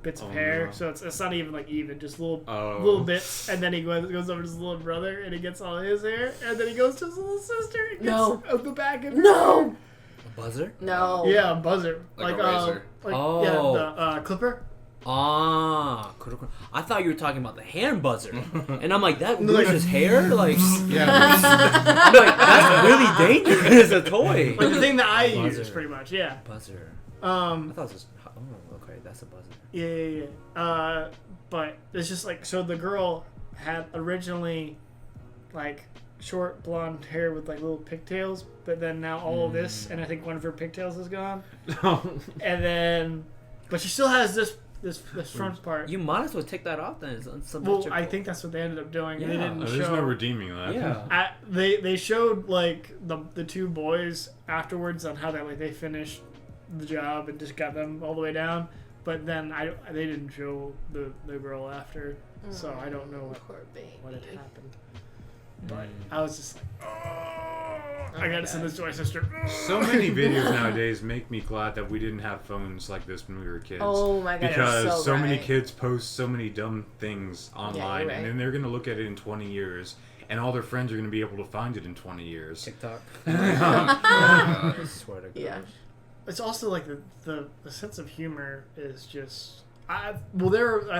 bits of Oh, hair. no. So it's not even like even, just little Oh. little bits. And then he goes over to his little brother and he gets all his hair. And then he goes to his little sister and gets No. out the back of her No. hair. A buzzer? No. Yeah, a buzzer. Like a razor. Like, Oh. yeah, the clipper. I thought you were talking about the hand buzzer, and I'm like, that loses hair. Like, Yeah. I'm like, that's really dangerous. A toy. But the thing that I Buzzer. use, pretty much, yeah. Buzzer. I thought it was just. Oh, okay, that's a buzzer. Yeah. But it's just like, so the girl had originally like short blonde hair with like little pigtails, but then now all of this, and I think one of her pigtails is gone. And then, but she still has this front part. You might as well take that off then. It's Well, unsymmetrical. I think that's what they ended up doing. Yeah. They didn't There's show. no redeeming that. Yeah. They showed like the two boys afterwards on how they finished the job and just got them all the way down, but then they didn't show the girl after, so I don't know Poor baby. what had happened. But I was just like, oh, I gotta send this to my sister. So many videos nowadays make me glad that we didn't have phones like this when we were kids. Oh my god! Because you're so many right. kids post so many dumb things online, right. and then they're going to look at it in 20 years, and all their friends are going to be able to find it in 20 years. TikTok. I swear to God. Yeah. It's also like the sense of humor is just. I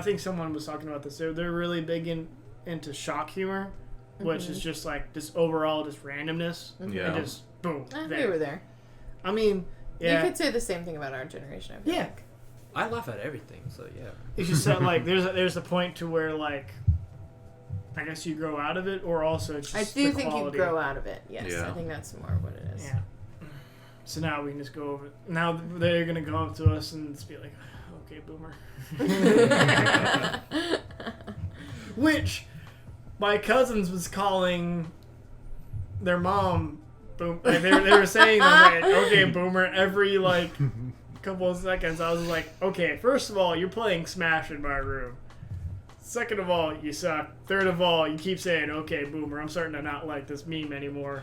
think someone was talking about this. They're really big into shock humor, which is just like this overall just randomness Yeah. and just boom. We were there. I mean, yeah. You could say the same thing about our generation. I feel Yeah. like. I laugh at everything, so yeah. It's just that like there's a point to where like I guess you grow out of it, or also it's just I do the think quality. you grow out of it. Yes, Yeah. I think that's more what it is. Yeah. So now we can just go over. Now they're gonna go up to us and just be like, "Okay, boomer." Which my cousins was calling their mom. Boom. Like they were saying that, like, "Okay, boomer," every like couple of seconds. I was like, "Okay, first of all, you're playing Smash in my room. Second of all, you suck. Third of all, you keep saying, 'Okay, boomer.' I'm starting to not like this meme anymore."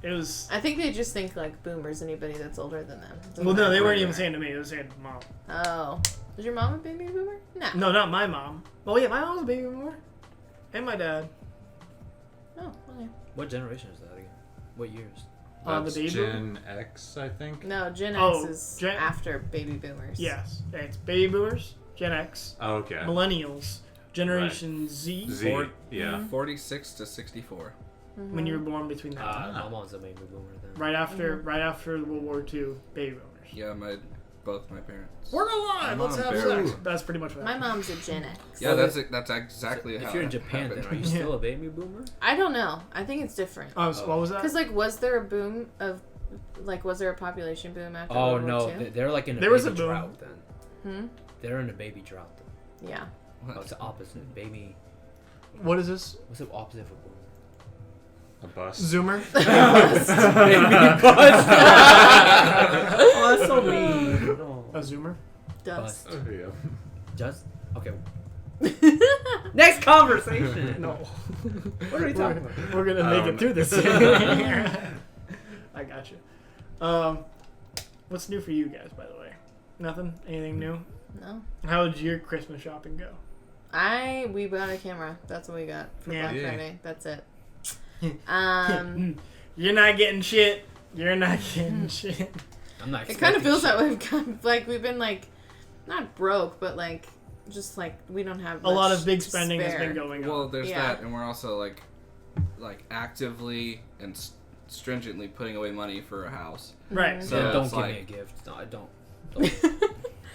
It was. I think they just think like boomers anybody that's older than them. Well, no, they weren't even saying to me. They were saying to mom. Oh, was your mom a baby boomer? No. No, not my mom. Oh yeah, my mom's a baby boomer, and my dad. Oh, okay. What generation is that again? What years? The That's baby Gen X, I think. No, Gen X Oh, is Gen- after baby boomers. Yes, it's baby boomers, Gen X, Oh, okay. millennials, Generation Z. Z. Ford. Yeah. 46 to 64. When you were born between that time, My mom's a baby boomer then. right after World War II, baby boomers. Yeah, both my parents. We're alive. Let's Mom have barely. sex. That's pretty much what My happened. mom's a Gen X. Yeah, that's exactly So how. if you're in it Japan, happened. then are you still a baby boomer? I don't know. I think it's different. So what was that? Because like, was there a boom of, like, was there a population boom after Oh World no, War II? they're like in a There was baby a boom. drought then. They're in a baby drought then. Yeah. Oh, it's the opposite. Baby. What is this? What's the opposite of a boomer? A bus. Zoomer. Baby bus. Oh, that's so mean. No. A zoomer. Dust. Oh, yeah. Just okay. Next conversation. No. What are you talking about? We're gonna make it through this. I got you. What's new for you guys, by the way? Nothing? Anything new? No. How did your Christmas shopping go? We bought a camera. That's what we got for Yeah. Black Yeah. Friday. That's it. You're not getting shit. You're not getting shit. I'm not. It kind of expecting feels shit. that way. We've kind like we've been like, not broke, but like just like we don't have A lot much of big to spending has spare. been going on. Well, there's Yeah. that, and we're also like actively and stringently putting away money for a house. Right. So Yeah, don't it's give like- me a gift. No, I don't.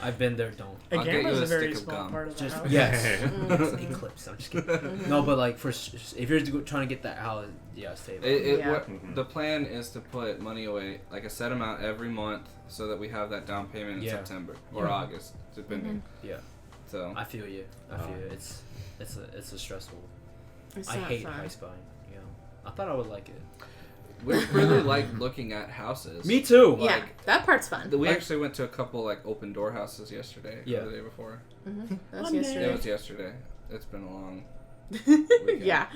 I've been there. Don't. A I'll get camera's you a a very stick of small gum. part of the Just house. yes. Mm. Eclipse. I'm just kidding. No, but like if you're trying to get that house, yeah, save it. Yeah. The plan is to put money away, like a set amount every month, so that we have that down payment in Yeah. September or August, depending. Yeah. So I feel you. I feel you. It's a stressful. It's I not hate fun. price buying. Yeah. I thought I would like it. we really like looking at houses. Me too. Yeah, that part's fun. We Like- actually went to a couple open door houses yesterday. Yeah. Or the day before. Mm-hmm. That's Monday. It yesterday. was yesterday. It's been a long. Yeah.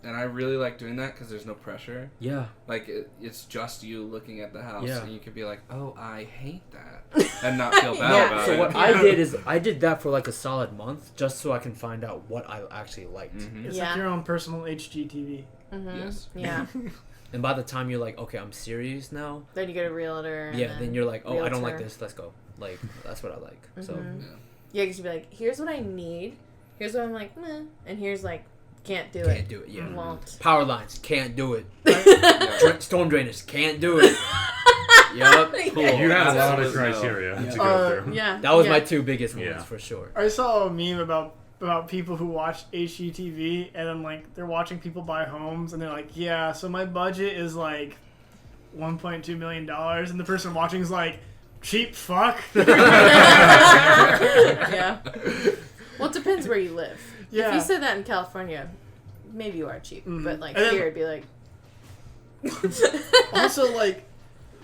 And I really like doing that because there's no pressure. Yeah. Like it's just you looking at the house, Yeah. and you could be like, "Oh, I hate that," and not feel bad Yeah. about So it. what I did is I did that for like a solid month just so I can find out what I actually liked. Mhm. It's Yeah. like your own personal HGTV. Mm-hmm. Yes. Yeah. And by the time you're like, okay, I'm serious now. Then you get a realtor. And Yeah. Then you're like, oh, I don't like realtor. this. Let's go. Like that's what I like. So yeah, because you'd be like, here's what I need. Here's what I'm like, meh. And here's like, can't do it. Can't do it. Yeah. Won't. Power lines can't do it. Storm drainers can't do it. Yup. Cool. You had a lot of That's criteria no. to go through. Yeah. That was my two biggest ones Yeah. for sure. I saw a meme about people who watch HGTV and then like they're watching people buy homes and they're like, yeah, so my budget is like $1.2 million, and the person watching is like, cheap fuck. Yeah. Well, it depends where you live. Yeah. If you said that in California, maybe you are cheap. But like And then- here, it'd be like. Also, like,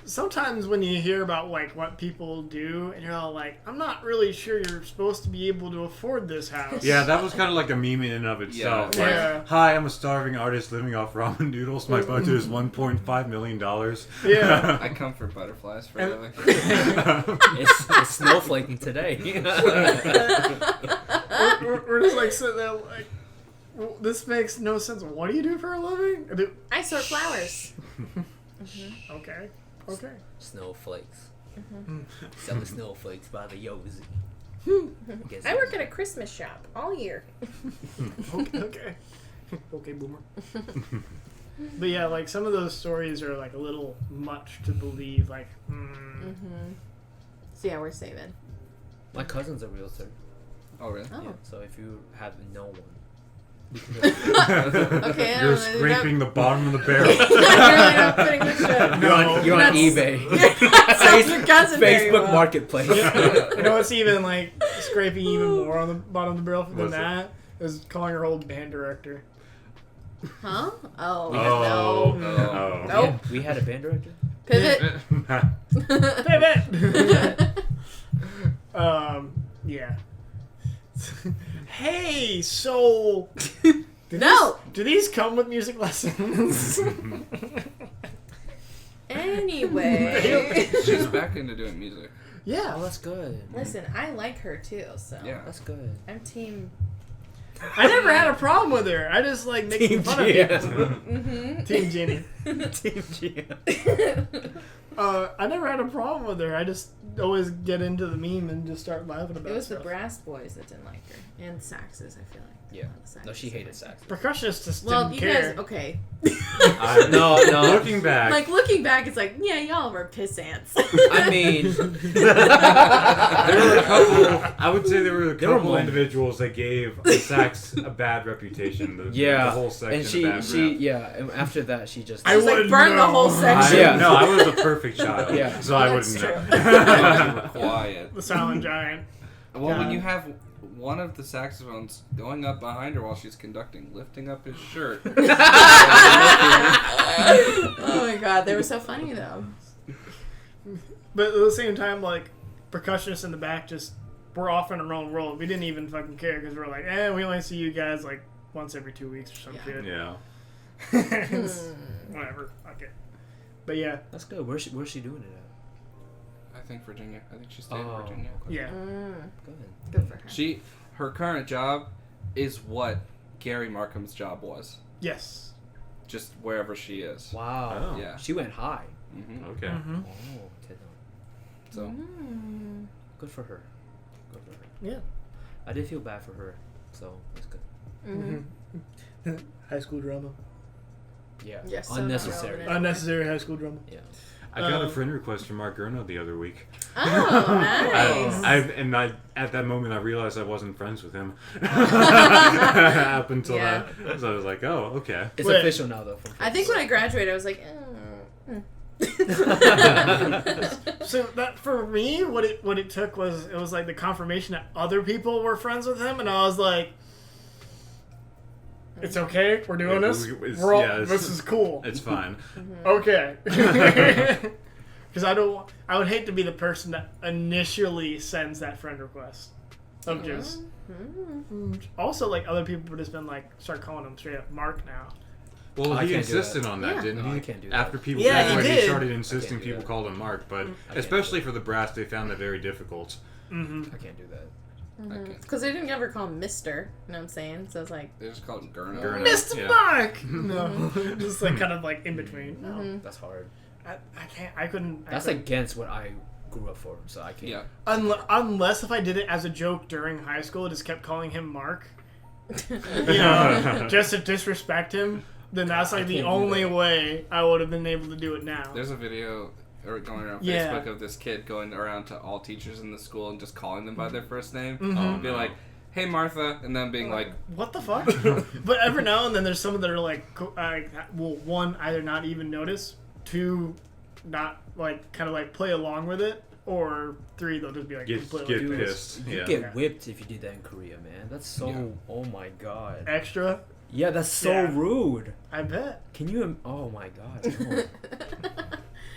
sometimes when you hear about like what people do, and you're all like, I'm not really sure you're supposed to be able to afford this house. Yeah, that was kind of like a meme in and of itself. Yeah. Like, Yeah. hi, I'm a starving artist living off ramen noodles. My budget is $1.5 million. Yeah. I come for butterflies for a living. It's snowflaking today. We're just like sitting there like, well, this makes no sense. What do you do for a living? I sort flowers. Okay. Snowflakes. Selling snowflakes by the Yozy. I work at a Christmas shop all year. Okay. Okay, boomer. But yeah, like some of those stories are like a little much to believe. Like, So yeah, we're saving. My cousin's a realtor. Oh, really? Oh. Yeah, so if you have no one, Okay. I You're don't know, scraping the bottom of the barrel. You're really not putting this shit. you're on eBay, Sounds your cousin very Facebook well. Marketplace. you know what's even like scraping even more on the bottom of the barrel than What's that is calling her old band director. Huh? Oh, Oh. no. Oh. Nope. We had a band director. Pivot. Pivot. Yeah. Hey, so No. do these come with music lessons? Anyway. She's back into doing music. Yeah. Oh, that's good. Listen, I like her too, so. Yeah. That's good. I'm team. I never had a problem with her. I just like making Team fun of GM. people. Team Jenny. Team GM. I never had a problem with her. I just always get into the meme and just start laughing about It was stuff. the brass boys that didn't like her. And saxes, I feel like. Yeah. The saxes No, she didn't hated like sax. Percussionists just her. Well, didn't you care. guys, okay. No. Looking back, Like, looking back, it's like, yeah, y'all were piss ants. I mean, there were a couple. I would say there were a There were couple moments. individuals that gave the sax a bad reputation. yeah. the whole section. And she, a bad rap. yeah. And after that, she just. I Just, like, wouldn't burn the know. whole section. Yeah. No, I was a perfect child. Yeah. So I That's wouldn't true. know. You were quiet. The Silent Giant. Well, when God. you have one of the saxophones going up behind her while she's conducting, lifting up his shirt. Oh my god, they were so funny though. But at the same time, like, percussionists in the back just were off in our own world. We didn't even fucking care because we're like, we only see you guys like once every 2 weeks or some Yeah. shit. Yeah. Whatever. Fuck it. But yeah. That's good. Where's she doing it at? I think Virginia. I think she stayed in Oh. Virginia. Yeah. Good. Good for her. Her current job is what Gary Markham's job was. Yes. Just wherever she is. Wow. Oh. Yeah. She went high. Mm-hmm. Okay. Mm-hmm. Oh, did not. So Good for her. Good for her. Yeah. I did feel bad for her, so it's good. Mm-hmm. High school drama. Yeah. Yes, so not Unnecessary. relevant. Unnecessary high school drama. Yeah. I got a friend request from Mark Gurno the other week. Oh, nice. At that moment I realized I wasn't friends with him up until Yeah. that. So I was like, oh, okay. It's Wait. official now, though. From I think when I graduated, I was like, So that for me, what it took was it was like the confirmation that other people were friends with him, and I was like, "It's okay, we're doing this. It's- We're all, yeah, it's- this is cool. It's fine. Okay." Because I would hate to be the person that initially sends that friend request. Of just also like other people would just been like start calling him straight up Mark now. Well, I he can't do insisted that. on that, Yeah. didn't No, he? I can't do that. After people Yeah, he graduated, he did. started insisting do people that. called him Mark, but do especially that. for the brass, they found it very difficult. Mm-hmm. I can't do that. because they didn't ever call him Mister. You know what I'm saying? So it's like, they just call him Gurno. Gurno. Mr. Yeah. Mark. No, just like kind of like in between. No, That's hard. I can't. I couldn't. That's against what I grew up for, so I can't. Yeah. Unless if I did it as a joke during high school, just kept calling him Mark. Just to disrespect him. Then that's like the only way I would have been able to do it now. There's a video going around Facebook of this kid going around to all teachers in the school and just calling them by their first name. Be like, "Hey Martha," and then being like, "What the fuck?" But every now and then there's some that are like, well, one, either not even notice, two, not like kind of like play along with it, or three, they'll just be like, get pissed. You get whipped if you did that in Korea, man. That's so. Oh my god. Extra. Yeah, that's so rude. I bet. Can you? Oh my god. No.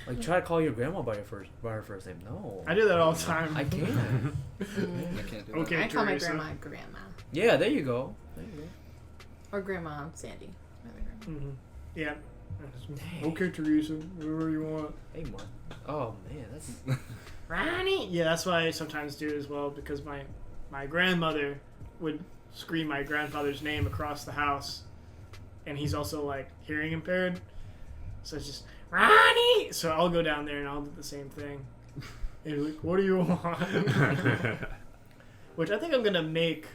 Like, try to call your grandma by her first name. No. I do that all the time. I can't. I can't do that. Okay, I call my grandma Grandma. Yeah, there you go. Or Grandma Sandy. Yeah. Okay, Teresa. Whatever you want. Hey, Mom. Oh man, that's. Ronnie. Yeah, that's why I sometimes do it as well, because my grandmother would scream my grandfather's name across the house, and he's also like hearing impaired, so it's just Ronnie. So I'll go down there and I'll do the same thing. And he's like, "What do you want?" Which I think I'm gonna make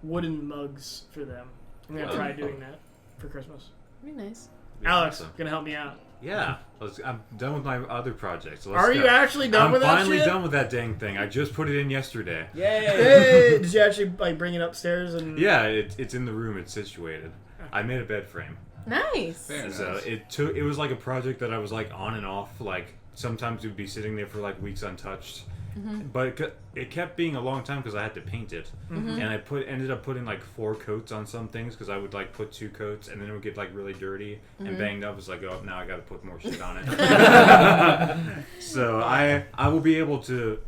wooden mugs for them. I'm gonna try doing that for Christmas. Be nice. Alex, gonna help me out. Yeah, I'm done with my other projects. So Are you actually done with that shit? I'm finally done with that dang thing. I just put it in yesterday. Yay! Hey, did you actually like bring it upstairs and? Yeah, it's in the room. It's situated. I made a bed frame. Nice. So it was like a project that I was like on and off. Like sometimes it would be sitting there for like weeks untouched. But it kept being a long time because I had to paint it, and I ended up putting like 4 coats on some things because I would like put 2 coats and then it would get like really dirty and banged up. It's like, oh, now I got to put more shit on it. So I will be able to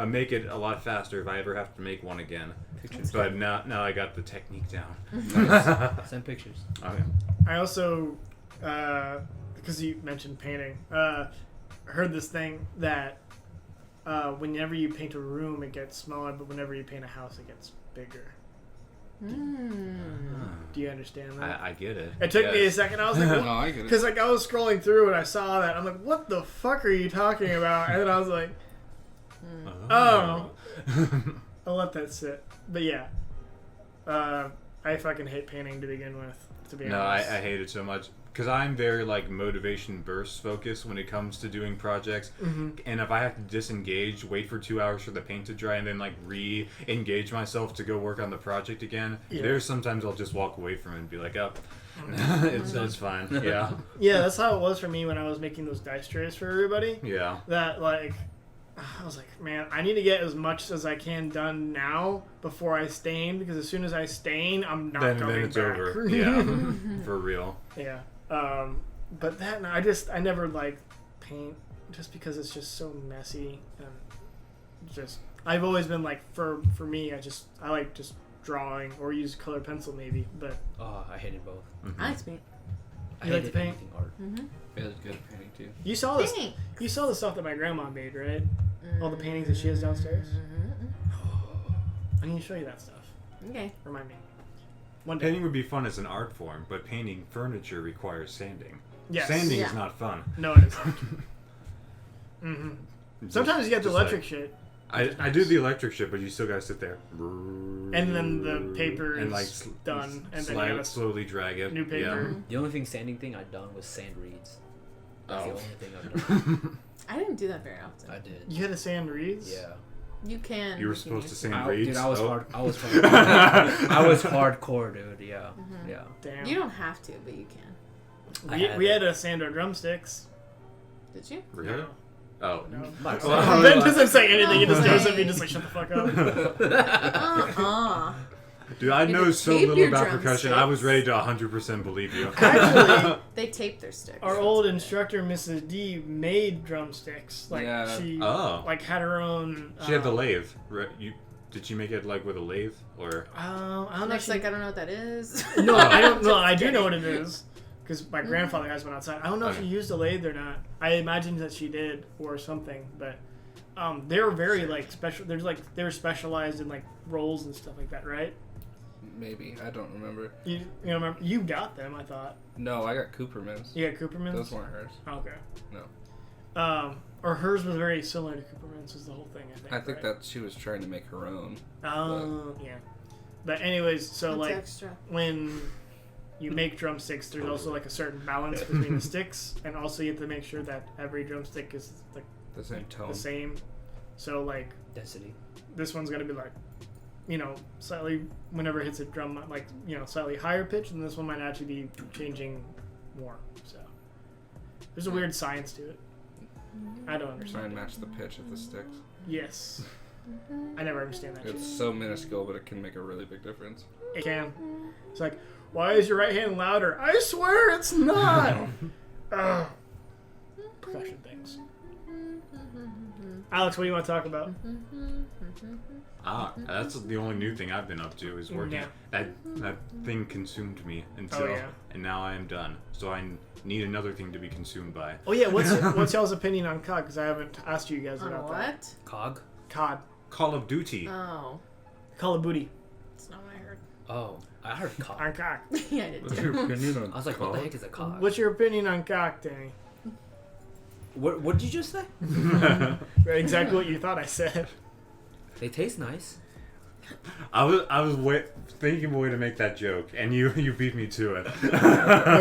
make it a lot faster if I ever have to make one again. Pictures. But now I got the technique down. Nice. Send pictures. Okay. I also, because you mentioned painting, heard this thing that whenever you paint a room, it gets smaller, but whenever you paint a house, it gets bigger. Do you understand that? I get it. It took me a second. I was like, No, I get it. because like I was scrolling through and I saw that. I'm like, what the fuck are you talking about? And then I was like, oh. I'll let that sit. But yeah, I fucking hate painting to begin with. To be honest. I hate it so much. Because I'm very, like, motivation burst focused when it comes to doing projects. And if I have to disengage, wait for 2 hours for the paint to dry, and then, like, re-engage myself to go work on the project again, there's sometimes I'll just walk away from it and be like, oh, it's fine. Yeah. Yeah, that's how it was for me when I was making those dice trays for everybody. Yeah. That, like, I was like, man, I need to get as much as I can done now before I stain, because as soon as I stain, I'm not coming then it's back. over. Yeah. For real. Yeah. But that, I never like paint just because it's just so messy and just, I've always been like, for me, I like just drawing or use colored pencil maybe, but. Oh, I hated both. I like to paint. You like to paint? Art. Bailey's good at painting too. You saw this. You saw the stuff that my grandma made, right? All the paintings that she has downstairs. I need to show you that stuff. Okay. Remind me. One day. Painting would be fun as an art form, but painting furniture requires sanding. Yes. Sanding is not fun. No, it isn't. Sometimes you get the electric shit. I do the electric shit, but you still gotta sit there. And then the paper and, is like, done, and then you gotta slowly drag it. new paper. Yeah. The only thing sanding thing I've done was sand reeds. That's the only thing I've done. I didn't do that very often. I did. You had to sand reeds? Yeah. You can. You were supposed to sand reeds? Dude, I was hardcore, dude. Yeah. Yeah. Damn. You don't have to, but you can. We had to sand our drumsticks. Did you? Really? No. Oh. No. Well, Ben doesn't say anything. He just No. stares at me just like, shut the fuck up. Dude, I know so tape little your about percussion. I was drumsticks. ready to 100% believe you. Actually, They tape their sticks. our old instructor, Mrs. D, made drumsticks. Like, she like had her own... She had the lathe. Right? Did she make it like with a lathe? Or? I don't know. Next, like, I don't know what that is. No, I don't know. I do know what it is. Because my grandfather has one outside. I don't know if she used a lathe or not. I imagine that she did or something. But they were very, like, special. They were specialized in, like, rolls and stuff like that, right? Maybe. I don't remember. You remember? You got them, I thought. No, I got Cooperman's. You got Cooperman's? Those weren't hers. Okay. No. Or hers was very similar to Cooperman's is the whole thing, I think. I think right? that she was trying to make her own. Yeah. But anyways, so That's like extra. when you make drumsticks, there's also like a certain balance between the sticks, and also you have to make sure that every drumstick is like The same tone. the same. So like Density. this one's gonna be like, slightly whenever it hits a drum, like slightly higher pitch, and this one might actually be changing more. So there's a weird science to it. I don't Try understand. and match the pitch of the sticks. Yes, I never understand that shit. It's so minuscule, but it can make a really big difference. It can. It's like, why is your right hand louder? I swear it's not. Ugh. Percussion things. Alex, what do you want to talk about? That's the only new thing I've been up to is working. Yeah. That thing consumed me until, yeah. and now I am done. So I need another thing to be consumed by. Oh yeah, what's y'all's opinion on COD? Because I haven't asked you guys On about that. what? Cog? COD, Call of Duty. Oh. Call of Booty, That's not what I heard. Oh, I heard cog. on COD. Yeah, I did What's too. your opinion on I was like, what the heck is a cog? What's your opinion on COD, Danny? What did you just say? Exactly what you thought I said. They taste nice. I was thinking of a way to make that joke, and you beat me to it.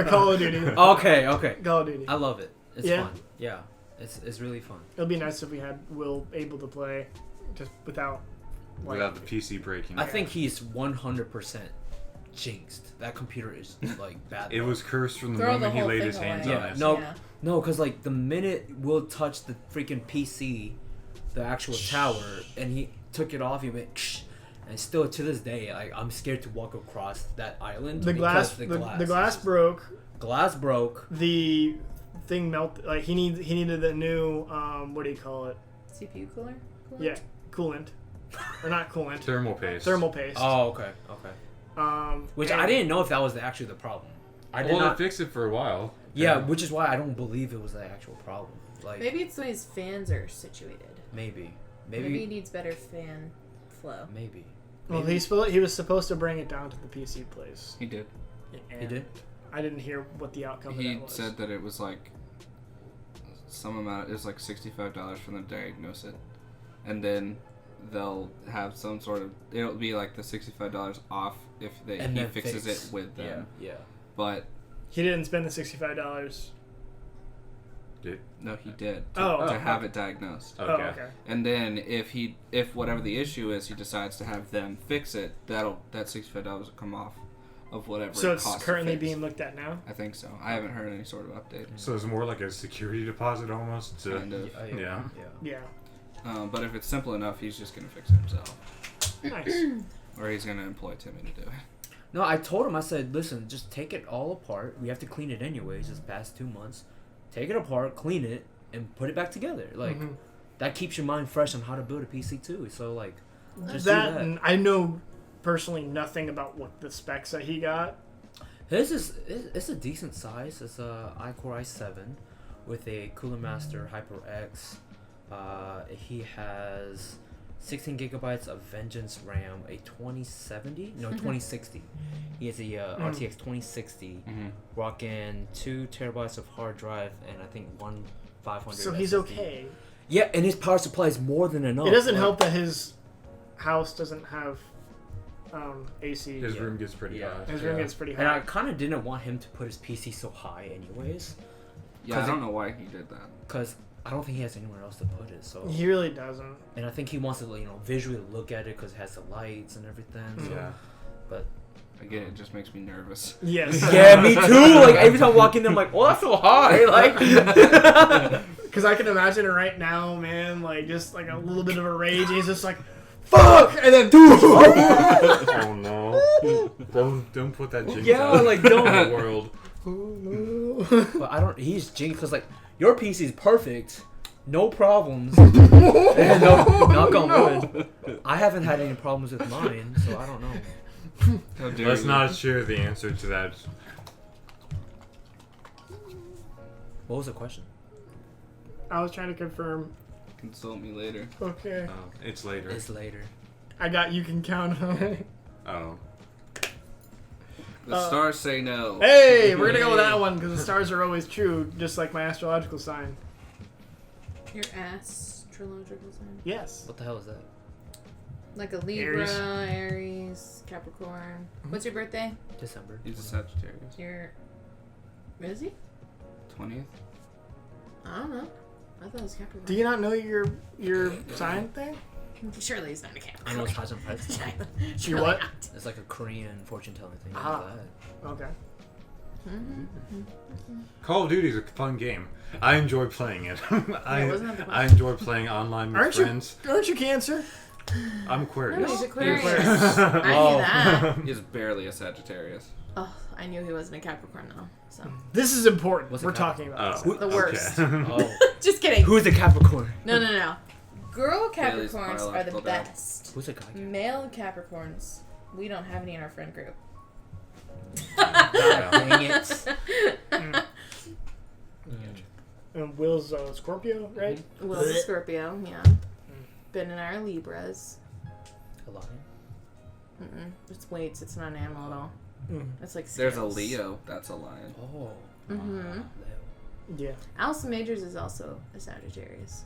Call of Duty. Okay. Call of Duty. I love it. It's Yeah? fun. Yeah. It's really fun. It'll be nice if we had Will able to play just without Without the PC breaking. I think he's 100% jinxed. That computer is like bad. It was cursed from the Throw the moment he whole laid thing his hands away. on Yeah, it. no. Yeah. No, because like the minute Will touched the freaking PC, the actual tower, and he took it off, he went ksh, and still to this day, like I'm scared to walk across that island. the because glass. The is glass just- broke. Glass broke. The thing melted. Like he needed the new what do you call it? CPU cooler? Yeah, coolant, or not coolant. Thermal paste. Thermal paste. Oh, okay. Which and I didn't know if that was actually the problem. I did Well, not. they fixed it for a while. Yeah, which is why I don't believe it was the actual problem. Like Maybe it's the way his fans are situated. maybe Maybe he needs better fan flow. maybe. Well, he was supposed to bring it down to the PC place. He did. And He did. I didn't hear what the outcome of He that was. said that it was like some amount. It was like $65 for them to diagnose it, and then they'll have some sort of. It'll be like the $65 off if he then fixes fix. it with them. Yeah. But He didn't spend the $65. no, he did Oh, to have it diagnosed. Oh, Okay. okay. And then if whatever the issue is, he decides to have them fix it. That $65 will come off of whatever. So it it's costs to currently fix. being looked at now. I think so. I haven't heard any sort of update. So it's more like a security deposit almost. To, Kind of. Yeah. Yeah. But if it's simple enough, he's just gonna fix it himself, Nice. or he's gonna employ Timmy to do it. No, I told him. I said, listen, just take it all apart. We have to clean it anyways. This past 2 months, take it apart, clean it, and put it back together. Like that keeps your mind fresh on how to build a PC too. So like, just that, do that. and I know personally nothing about what the specs that he got. His it's a decent size. It's a iCore i7 with a Cooler Master HyperX. He has 16 gigabytes of Vengeance RAM, a 2060. He has a RTX 2060, rocking 2 terabytes of hard drive, and I think 500. So he's SSD. okay. Yeah, and his power supply is more than enough. It doesn't like- help that his house doesn't have AC. His room gets pretty hot. His room gets pretty And I hot. kind of didn't want him to put his PC so high, anyways, Yeah, I don't know why he did that. because I don't think he has anywhere else to put it. So He really doesn't. and I think he wants to, visually look at it because it has the lights and everything. So. Yeah. But Again, it just makes me nervous. Yes. yeah, me too. Like every time I walk in there, I'm like, oh, that's so high. Like, Because I can imagine it right now, man. Like just like a little bit of a rage. He's just like, "Fuck!" and then Oh no! Don't put that jinx Yeah, out like, in don't. the world. but I don't. He's jinxed because like your PC is perfect, no problems. And knock on wood. I haven't had any problems with mine, so I don't know. How dare Let's you. not share the answer to that. What was the question? I was trying to confirm. Consult me later. Okay. Oh, it's later. It's later. I got you can count on it. Oh. The stars say no. Hey, we're gonna go with that one because the stars are always true, just like my astrological sign. Your astrological sign. Yes. What the hell is that? Like a Libra, Aries, Capricorn. What's your birthday? December. He's a Sagittarius. Your... Is he? 20th. I don't know. I thought it was Capricorn. Do you not know your sign thing? Surely he's not a I Capricorn. know it's Hassan Price. Your what? It's like a Korean fortune telling thing. Ah. Like Okay. Call of Duty is a fun game. I enjoy playing it. wasn't that the I enjoy playing online with friends. Aren't you Cancer? I'm No, Aquarius. he's Aquarius. Aquarius. I knew that. He's barely a Sagittarius. Oh, I knew he wasn't a Capricorn though. So This is important. What's a We're Capricorn? talking about Oh, this. the worst. okay. Oh. Just kidding. Who's a Capricorn? No. Girl Bailey's Capricorns are the biological dad. best. Who's a guy? Male Capricorns, we don't have any in our friend group. Dang it. And Will's Scorpio, right? Will's a Scorpio, yeah. Ben and I are Libras. A lion? It's weights. It's not an animal at all. It's like There's a scales. Leo. That's a lion. Oh. Mhm. Yeah. Allison Majors is also a Sagittarius.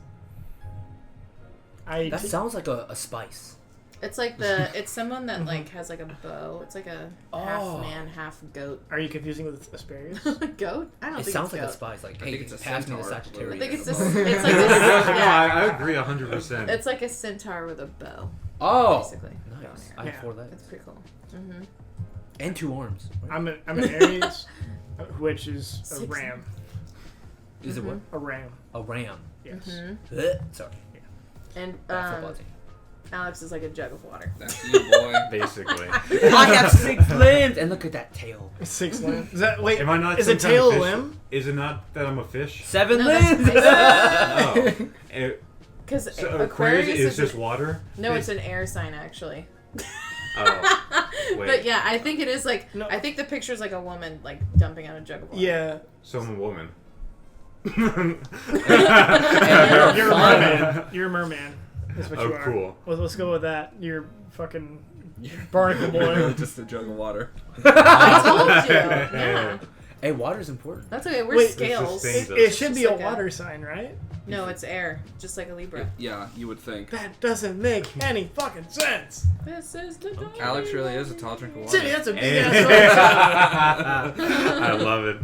That sounds like a spice. It's like it's someone that like has like a bow. It's like a half man, half goat. Are you confusing with asparagus? Goat? I don't It think sounds it's like goat. a spice. Like, I hey, think it's a pass me the centaur. Sagittarius. I think it's It's this. It's like No, this. Yeah. I agree 100%. It's like a centaur with a bow, Oh. basically. Nice. Going I Yeah. for that. It's pretty cool. Mm-hmm. And 2 arms. Right? I'm an Aries, which is a 6. ram. Is it what? A ram. A ram. Yes. Mm-hmm. Sorry. And Bad football team. Alex is like a jug of water. That's you, boy. Basically. I have 6 limbs, and look at that tail. 6 limbs. Is that wait? Am I not Is some a kind of tail a fish? limb? Is it not that I'm a fish? 7 No, limbs. Oh. Because So Aquarius is is just water? no, it's an air sign actually. Oh. Wait. But yeah, I think it is like No. I think the picture's like a woman like dumping out a jug of water. Yeah. So I'm a woman. You're a merman. You're a merman. That's what Oh, you are. cool. Well, let's go with that. You're fucking barnacle Really boy. just a jug of water. I told you. Yeah. Hey, water's important. That's okay. We're Wait, scales. this is It should be Just a like water sign, right? No, it's air, just like a Libra. Yeah, you would think. That doesn't make any fucking sense. This is the dawn. Alex really is a tall drink of Timmy, water. that's a big ass I love it.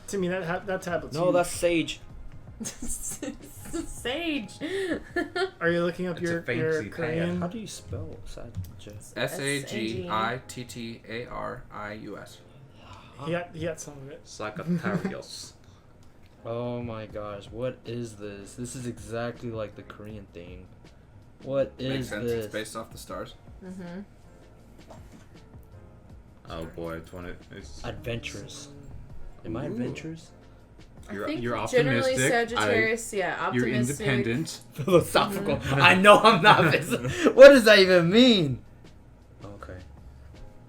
Timmy, that tablet's No, huge. that's sage. Sage. Are you looking up It's a your fancy Korean? How do you spell sage? Sagittarius. He got some of it. Sagittarius. Oh my gosh, what is this? This is exactly like the Korean thing. What Makes is sense. this? It's based off the stars. Mm-hmm. Oh boy, it's Adventurous. Am I Ooh. adventurous? You're, I think you're generally optimistic. Sagittarius, yeah, You're optimistic. independent. Philosophical. I know I'm not. What does that even mean? Okay.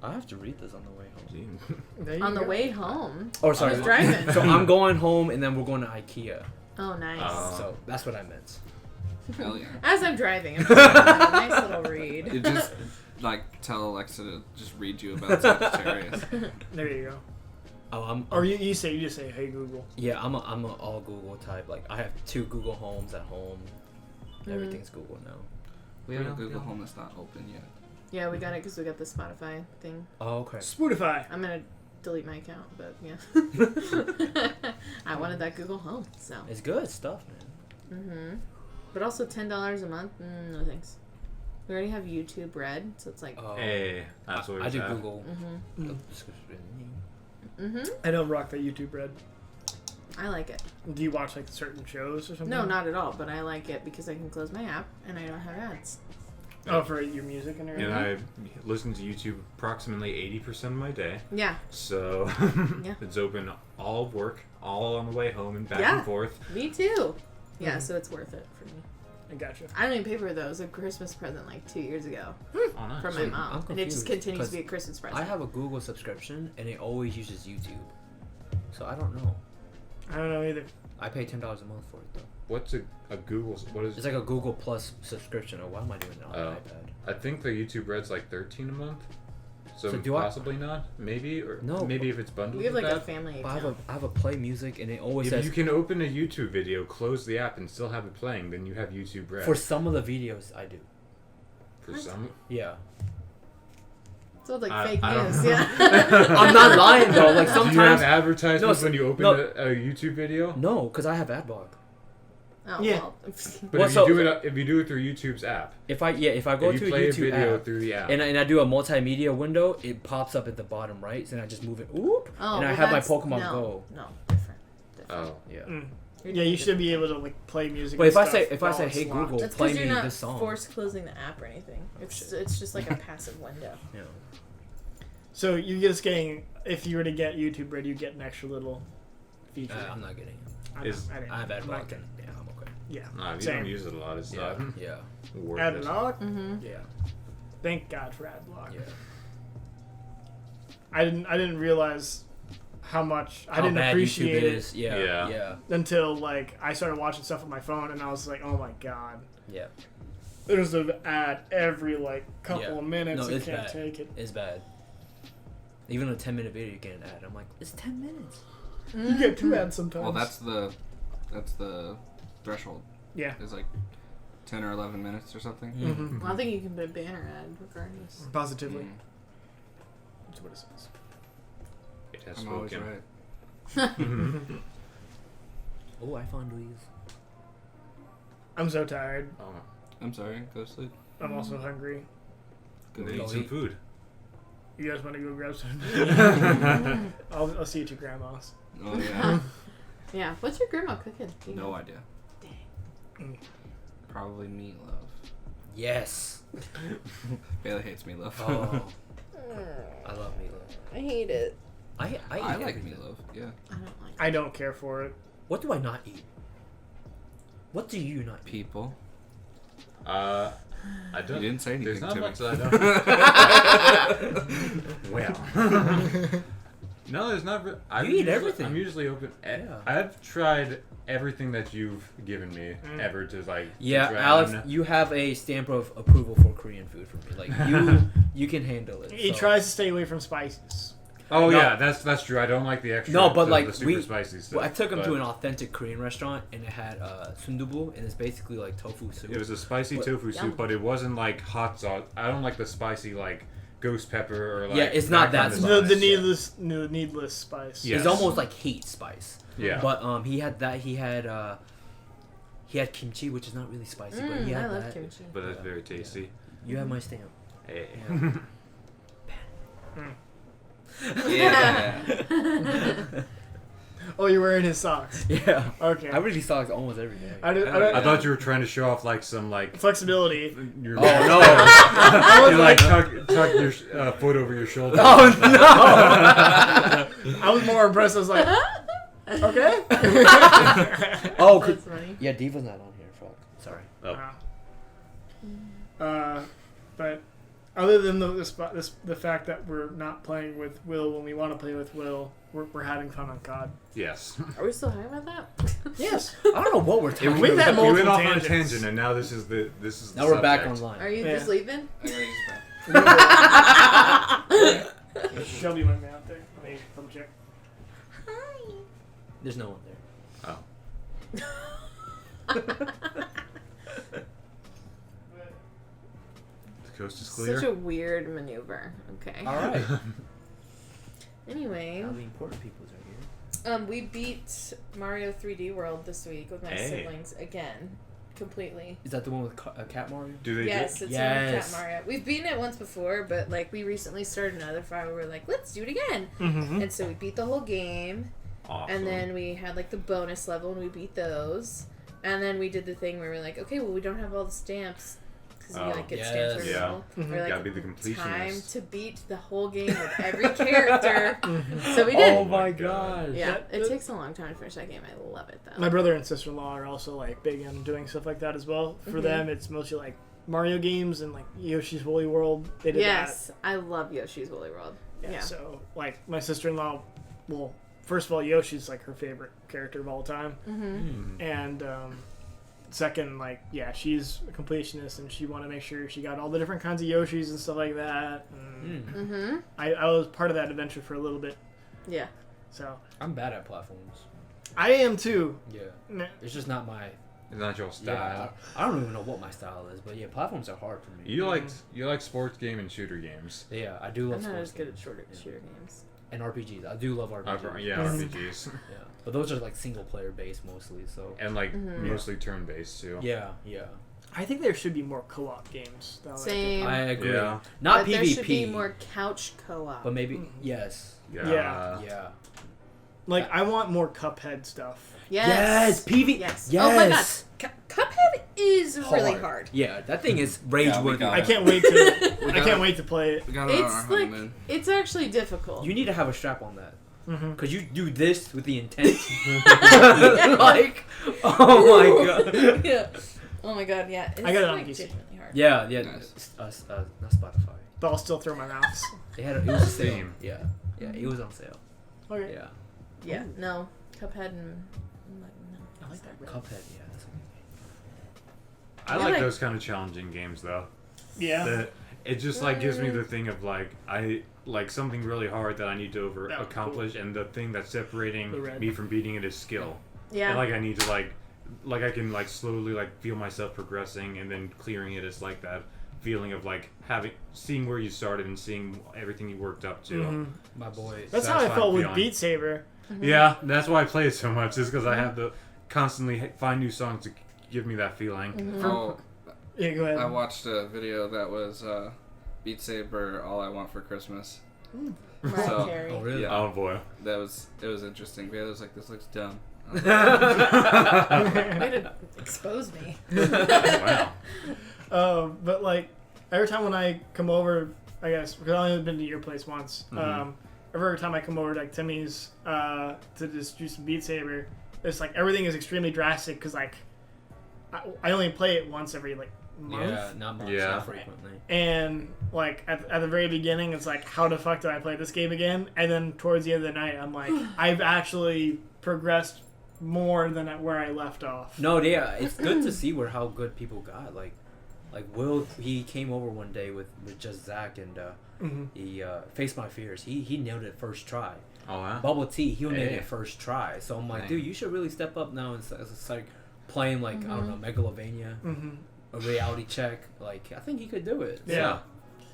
I have to read this on the way home. There you On the go. way home. Oh, I sorry. was driving. So I'm going home and then we're going to IKEA. Oh, nice. So that's what I meant. Hell yeah. As I'm driving, I'm just having a nice little read. You just like tell Alexa to just read you about Sagittarius. There you go. Oh, Or you just say, hey Google. Yeah, I'm a all Google type. Like I have 2 Google Homes at home. Everything's Google now. We have a Yeah, Google yeah. Home that's not open yet. Yeah, we got it because we got the Spotify thing. Oh, okay. Spotify. I'm gonna delete my account, but yeah. I wanted that Google Home, so. It's good stuff, man. Mm-hmm. But also $10 a month? No thanks. We already have YouTube Red, so it's like. Oh, Hey, that's what I do at. Google. Mm-hmm. Mm-hmm. I don't rock that YouTube Red. I like it. Do you watch like certain shows or something? No, not at all, but I like it because I can close my app and I don't have ads. Oh, for your music and everything. And I listen to YouTube approximately 80% of my day. Yeah, So Yeah. it's open all of work, all on the way home and back Yeah. and forth. me too. Yeah, so it's worth it for me. I gotcha. I don't even pay for it though. It was a Christmas present like 2 years ago Oh, nice. from my So, mom. I'm And it just confused, continues to 'cause be a Christmas present. I have a Google subscription and it always uses YouTube. So I don't know. I don't know either. I pay $10 a month for it though. What's a Google? What is? It's like a Google Plus subscription. Or why am I doing it on Oh. an iPad? I think the YouTube Red's like $13 a month. So possibly not? Maybe? Or no. Maybe if it's bundled We have like with a that? family I account. have a play music, and it always If says you can open a YouTube video, close the app, and still have it playing, then you have YouTube Red. for some of the videos I do. For some? Yeah. So it's like I fake don't news, know. yeah. I'm not lying though. Like Do sometimes you have advertisements No, when you open no. a YouTube video? no, because I have ad block. Oh, Yeah. well. But Well, if you do it through YouTube's app, If I go if to you play YouTube a video app through the app, and I do a multimedia window, it pops up at the bottom right, and I just move it. Oop, Oh, and I well, have my that's- Pokemon no, Go. No, different. oh, Yeah. Mm. Yeah, you should be able to like play music. But and if I stuff say while hey it's locked. Google, That's play because me you're not this song. forced closing the app or anything. It's just like a passive window. Yeah. So you just getting, if you were to get YouTube Red, you get an extra little feature. I'm not getting it. I Is- didn't- I have ad I'm not block, getting- and yeah, I'm okay. Yeah. no, if you Same. don't use it a lot, it's Yeah, not yeah, worth Ad it. block. Mm-hmm. yeah, Thank God for ad block. yeah. I didn't realize how much I How didn't bad appreciate YouTube it is. Yeah, Yeah. yeah, until like I started watching stuff on my phone and I was like, oh my God, yeah. there's an ad every like couple Yeah. of minutes. No, I it's can't bad. take it. It's bad. Even a 10-minute video, you get an ad. I'm like, it's 10 minutes. You get two ads sometimes. Well, that's the threshold. Yeah. It's like 10 or 11 minutes or something. Mhm. Well, I think you can put a banner ad regardless. Positively. Mm. That's what it says. It has I'm always spoken. right. Oh, iPhone please. I'm so tired. Oh, I'm sorry. Go to sleep. I'm also hungry. go Go eat Go some eat. food. You guys want to go grab some? I'll see you to grandma's. Oh yeah. Yeah. What's your grandma cooking? Do you No know? idea. Mm. Probably meatloaf. Yes. Bailey hates meatloaf. Oh, I love meatloaf. I hate it. I eat I like everything. meatloaf. Yeah. I don't like I don't care for it. What do I not eat? What do you not eat? People. I You don't. didn't say There's anything not to me. much that I don't. Well. No, there's not. You eat everything. I'm usually open. Yeah. I've tried everything that you've given me ever to like. Yeah, to try. Alex, you have a stamp of approval for Korean food for me. Like you can handle it. He so. tries to stay away from spices. Oh No. yeah, that's true. I don't like the extra. No, but, the like, super we- spicy stuff. Well, I took him but to an authentic Korean restaurant, and it had sundubu, and it's basically like tofu soup. It was a spicy But- tofu Yum. soup, but it wasn't like hot sauce. I don't like the spicy like ghost pepper or like. Yeah, it's not that kind of spicy. The needless spice. Yeah. It's Yes. almost like heat spice. Yeah. But he had that. He had kimchi, which is not really spicy, but he I had love that. kimchi. But that's very tasty. You have my stamp. Hey. Yeah. Yeah. Oh, you're wearing his socks. Yeah. Okay. I really socks almost every day. I thought you were trying to show off like some like. Flexibility. Your, Oh no! you like tuck your foot over your shoulder. Oh no! I was more impressed. I was like, okay. Oh, That's funny. yeah, Diva's not on here. Fuck. Sorry. But other than the fact that we're not playing with Will when we want to play with Will, we're having fun on COD. Yes. Are we still talking about that? Yes. I don't know what we're talking We've about. had We went multiple off on a tangents. tangent, and now this is the Now we're back subject. online. Are you Yeah. just leaving? Shelby might be out there. Let me double check. There's no one there. Oh, the coast is clear. Such a weird maneuver. Okay. All right. Anyway, Now the important people's are here. We beat Mario 3D World this week with my Hey. siblings again, completely. Is that the one with Cat Mario? Do they? Yes, Do, it's one with Yes. Cat Mario. We've beaten it once before, but like we recently started another file where we're like, let's do it again. Mm-hmm. And so we beat the whole game, awesome. and then we had like the bonus level, and we beat those. And then we did the thing where we're like, okay, well we don't have all the stamps because we Oh. like get Yes. stamps every Yeah. level. Mhm. We're like, Gotta be the completionist. time to beat the whole game with every character. So we did. Oh my God. gosh. yeah, That- it takes a long time to finish that game. I love it though. My brother and sister-in-law are also like big on doing stuff like that as well. For them, it's mostly like Mario games and like Yoshi's Woolly World. They did Yes, I love Yoshi's Woolly World. that. Yeah. So like my sister-in-law, well, first of all, Yoshi's like her favorite character of all time, Mm-hmm. Hmm. and second, like, yeah, she's a completionist, and she wanted to make sure she got all the different kinds of Yoshis and stuff like that. And I was part of that adventure for a little bit. Yeah. So I'm bad at platforms. I am too. Yeah. It's just not my... It's not your style. Yeah, I don't even know what my style is, but yeah, platforms are hard for me. You like sports game and shooter games. Yeah, I do love I'm not sports as good at games. shooter games. And RPGs. I do love RPGs. Yeah, RPGs. Yeah. But those are like single player based mostly, so. And like mostly turn based too. Yeah. I think there should be more co-op games. Same. I agree. Yeah. Not but PvP. there should be more couch co-op. But maybe yes. Yeah. Like I want more Cuphead stuff. Yes. PvP. Yes. Yes. Oh my god. Cuphead is really hard. Yeah, that thing is rage worthy. I can't wait to. I can't wait to play it. We got it on our It's like honeymoon. it's actually difficult. You need to have a strap on that. Mm-hmm. Because you do this with the intent. Like, oh my god. Yeah. Oh my god, yeah. It's I got it on like PC. genuinely hard. Yeah. Nice. Not Spotify. But I'll still throw my mouse. It was a sale. Steam. Yeah, it was on sale. Okay. Yeah. Yeah. No. Cuphead and I'm like, no. I like that Cuphead. Yeah, that's I like those kind of challenging games though. Yeah. It just like gives me the thing of like I like something really hard that I need to accomplish, and the thing that's separating me from beating it is skill. Yeah. And like I need to like I can like slowly like feel myself progressing, and then clearing it is like that feeling of like seeing where you started and seeing everything you worked up to. Mm-hmm. my boy. That's how I felt with feeling. Beat Saber. Yeah, that's why I play it so much. Is because I have to constantly find new songs to give me that feeling. Oh, Yeah, go ahead. I watched a video that was Beat Saber All I Want for Christmas. Mariah So- Carey. Oh really? Yeah. Oh boy. It was interesting. It was like, this looks dumb. Way to expose me. Wow. But like every time when I come over, I guess because I've only been to your place once. Every time I come over to like Timmy's to just do some Beat Saber, it's like everything is extremely drastic because like I only play it once every like month. Yeah, not much. Yeah. Not frequently. And like at the very beginning, it's like, how the fuck do I play this game again? And then towards the end of the night, I'm like, I've actually progressed more than where I left off. No, yeah, it's good to see how good people got. Like Will, he came over one day with just Zach, and he faced my fears. He nailed it first try. Oh wow. Bubble Tea, he nailed it first try. So I'm like, Dang. dude, you should really step up now and it's like playing like I don't know, Megalovania, a reality check. Like I think he could do it. Yeah.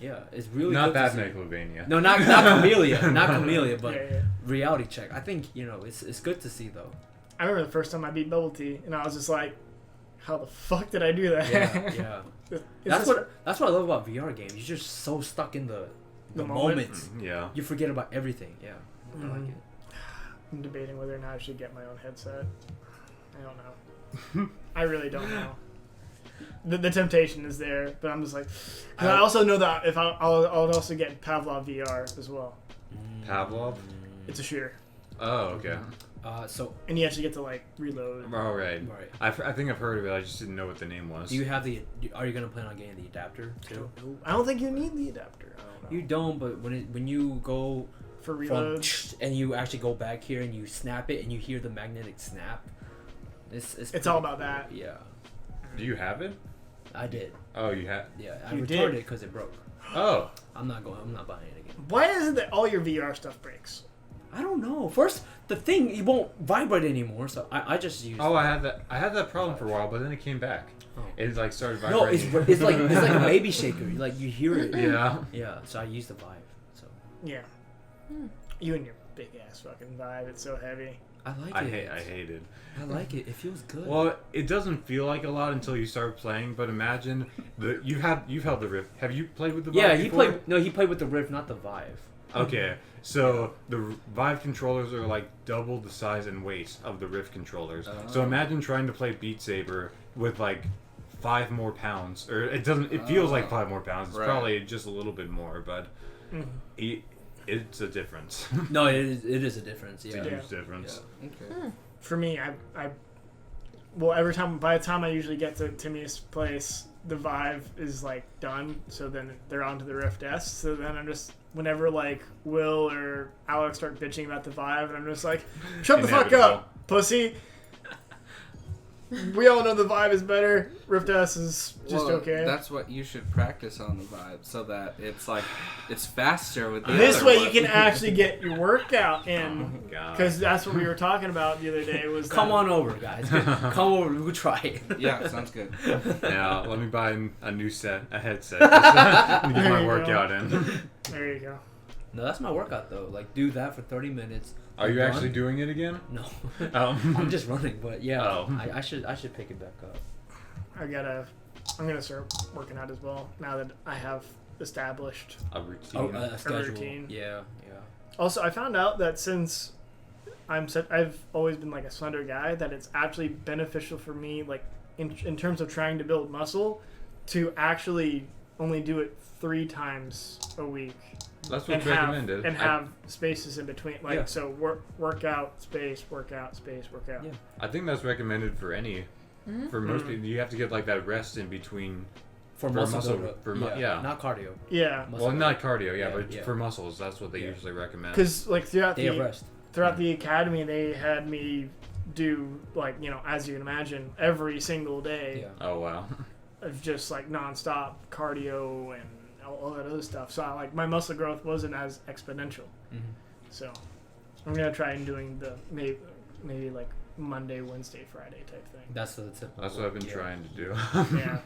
Yeah, it's really Not good that to see. Megalovania. No, not Camellia, not Camellia, but Yeah. reality check. I think it's good to see though. I remember the first time I beat Bubble Tea, and I was just like, how the fuck did I do that? Yeah. That's what I love about VR games. You're just so stuck in the moment. Yeah. You forget about everything. Yeah, I like it. I'm debating whether or not I should get my own headset. I don't know. I really don't know. The temptation is there, but I'm just like, 'cause I also know that if I'll also get Pavlov VR as well. Pavlov? It's a shooter, Oh, okay. So and you actually get to like reload. All right. right. I think I've heard of it. I just didn't know what the name was. Do you have are you gonna plan on getting the adapter too? I don't think you need the adapter. I don't know. You don't, but when you go For from reload. and you actually go back here and you snap it and you hear the magnetic snap, it's all about that. Yeah, Do you have it? I did. Oh, you have. Yeah, I You returned did? it because it broke. Oh. I'm not buying it again. Why is it that all your VR stuff breaks? I don't know. First, the thing it won't vibrate anymore, so I just use. Oh, I had that problem for a while, but then it came back. Oh. It like started No, vibrating. it's like a baby shaker. Like you hear it. Yeah. Yeah. So I use the Vive. So Yeah. You and your big ass fucking vibe. It's so heavy. I like I it. hate it. I like it. It feels good. Well, it doesn't feel like a lot until you start playing. But imagine you've held the Rift. Have you played with the Vive? yeah, he before? played. No, he played with the Rift, not the Vive. Okay, so the Vive controllers are like double the size and weight of the Rift controllers. So imagine trying to play Beat Saber with like 5 more pounds, or it doesn't. It feels like 5 more pounds. It's probably just a little bit more, but it's a difference. No, it is a difference. It's Yeah. a huge difference. Yeah. Okay. For me, by the time I usually get to Timmy's place, the Vive is like done. So then they're on to the Rift S. So then I'm just, whenever like Will or Alex start bitching about the Vive, and I'm just like, shut the fuck Inevitable. up, pussy. We all know the vibe is better. Rift S is just okay. That's what you should practice on the vibe, so that it's like it's faster with the This other way one. you can actually get your workout in, Oh, God. because that's what we were talking about the other day. Was Come that- on over, guys. Come over. We'll try it. Yeah, sounds good. Yeah, let me buy a new headset, just to get There my you workout go. in. There you go. No, that's my workout though. Like, do that for 30 minutes. Are you Done? actually doing it again? No. Oh. I'm just running, but yeah, Oh. I should pick it back up. I'm gonna start working out as well now that I have established. A routine. Schedule. routine. Yeah. Also, I found out that since I've always been like a slender guy, that it's actually beneficial for me, like in terms of trying to build muscle, to actually only do it 3 times a week. That's what's recommended. Have spaces in between, like Yeah. so workout space, workout space, workout. Yeah. I think that's recommended for any. For most people, you have to get like that rest in between. For muscle muscle buildup. yeah. Not cardio. Yeah, Muscle Well, not cardio, Yeah, but yeah. for muscles, that's what they Yeah. usually recommend. because like throughout Day of the rest. the academy, they had me do, like, as you can imagine, every single day Yeah. Oh wow. of just like nonstop cardio and all that other stuff. So my muscle growth wasn't as exponential. Mhm. So I'm gonna try and doing the maybe like Monday, Wednesday, Friday type thing. That's the typical. That's what I've been yeah. trying to do. Yeah.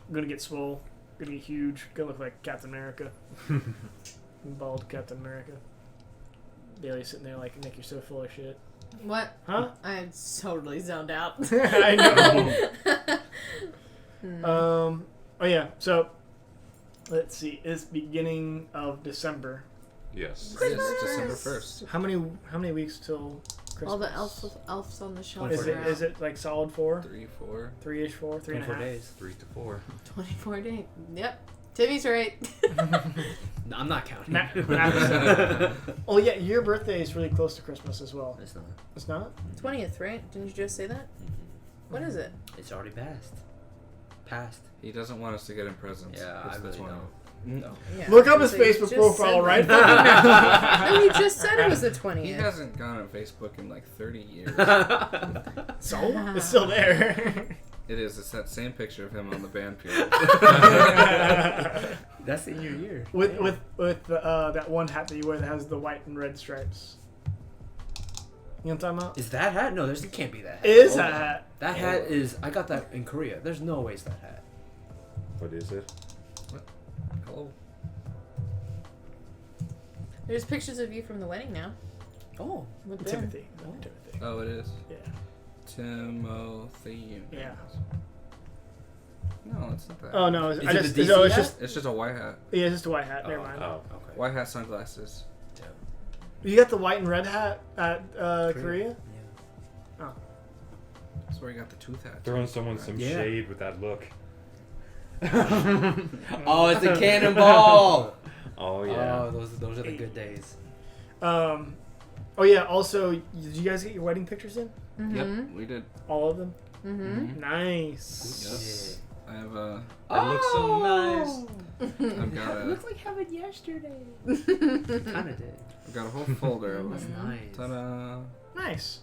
I'm gonna get swole. Gonna get huge. Gonna look like Captain America. Bald Captain America. Bailey sitting there like, Nick, you're so full of shit. What? Huh? I'm totally zoned out. I know. Oh yeah. So let's see. It's beginning of December. Yes. It's December 1st. How many weeks till Christmas? All the elves on the shelf. Is Four it days. is it like solid 4? 3, 4. 3-ish, 4, 3.5? 24 days. 3 to 4. 24 days? Yep. Timmy's right. No, I'm not counting. Oh yeah, your birthday is really close to Christmas as well. It's not. It's not? 20th, right? Didn't you just say that? What is it? It's already passed. He doesn't want us to get him presents. Yeah, It's I the really 20th. don't. No. Yeah. Look up his So you Facebook just profile said right that. now. No, you just said it was the 20th. He hasn't gone on Facebook in like 30 years. So it's still there. It is. It's that same picture of him on the band field. That's in your year. with that one hat that you wear that has the white and red stripes. You know what I'm talking about? Is that hat? No, it can't be that hat. It is Hold that on. hat. That hat is. I got that in Korea. There's no way it's that hat. What is it? Hello. There's pictures of you from the wedding now. Oh. With Ben. Timothy. Timothy. Oh, it is. Yeah. Timothy. Yeah. No, it's not that. Oh no! Is I it just the DC no, it's hat? just It's just a white hat. yeah, it's just a white hat. Never mind. Oh. Okay. White hat, sunglasses. You got the white and red hat at Korea? Yeah. That's where you got the tooth hat. Throwing someone some Yeah. shade with that look. Oh, it's a cannonball. Oh yeah. Oh, those are the good days. Oh yeah. Also, did you guys get your wedding pictures in? Mm-hmm. Yep, we did. All of them. Mm-hmm. Nice. Yes. I have a. It looks so nice. I've got a. Looks like happened yesterday. Kinda did. I've got a whole folder of That's them. nice. Ta-da! Nice.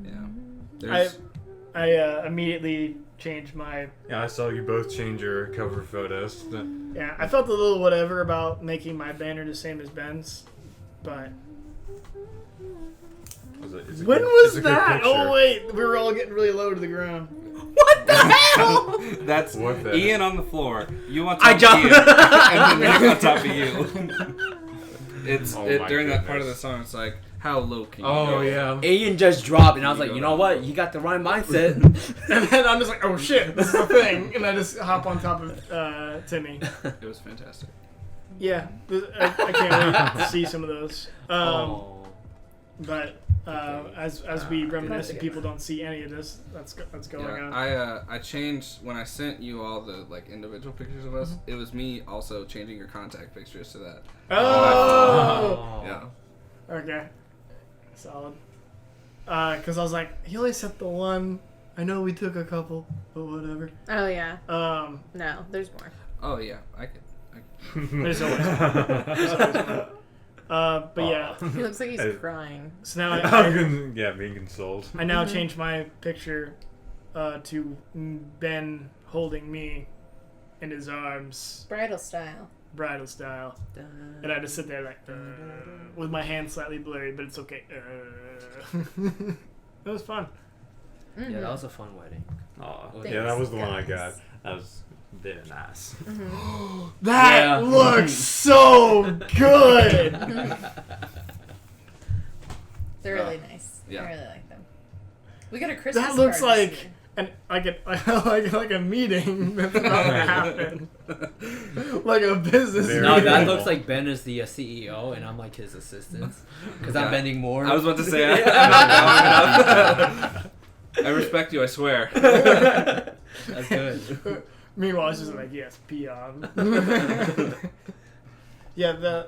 Yeah. I There's. I immediately changed my. Yeah, I saw you both change your cover photos. Yeah, I felt a little whatever about making my banner the same as Ben's, but when was that? Oh wait, we were all getting really low to the ground. What the hell? That's What the- Ian on the floor. You on top I of jumped. Ian, and then Nick on top of you. It's Oh it, my during that part of the goodness. song. It's like, how low can you Oh go? yeah. Ian just dropped, and I was You like, go you know down. what? You got the right mindset. And then I'm just like, oh shit, this is a thing, and I just hop on top of Timmy. It was fantastic. Yeah, I can't wait to see some of those. Oh. But as we reminisce and people don't see any of this, that's going on. I changed when I sent you all the like individual pictures of us. It was me also changing your contact pictures to that. Oh, Yeah. okay, solid. Because I was like, he only sent the one. I know we took a couple, but whatever. Oh yeah. No, there's more. Oh yeah, I could. there's always one. There's always one. But yeah. He looks like he's I- crying. So now being consoled. I now changed my picture to Ben holding me in his arms, Bridal style. bridal style. And I just sit there like, with my hand slightly blurry, but it's okay. It was fun. Yeah, that was a fun wedding. Aw. Thanks, Yeah, that was the one I guys. got. That was very nice. That Yeah. looks so good. They're really nice. Yeah. I really like them. We got a Christmas That looks card this like year. like a meeting that's about to happen. Like a business Very No, meeting. that looks like Ben is the CEO and I'm like his assistant. Because Yeah. I'm bending more. I was about to say, I'm not bowing enough. I respect you, I swear. That's good. Meanwhile, it's just like, yes, peon. Yeah,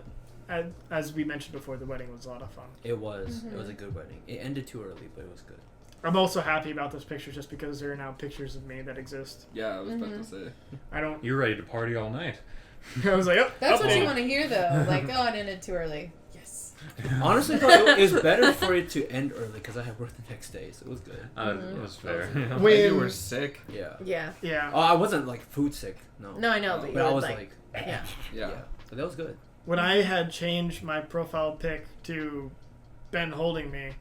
as we mentioned before, the wedding was a lot of fun. It was. It was a good wedding. It ended too early, but it was good. I'm also happy about those pictures just because there are now pictures of me that exist. Yeah, I was about to say. I don't. You're ready to party all night. I was like, oh, That's what oh. you want to hear, though. Like, oh, it ended too early. Yes. Honestly, though, it was better for it to end early because I had work the next day, so it was good. It was fair. When- You were sick. Yeah. Yeah. Yeah. Oh, I wasn't like food sick. No. No, I know, but, But you I would, was like, like, yeah. Yeah. So that was good. When I had changed my profile pic to Ben holding me,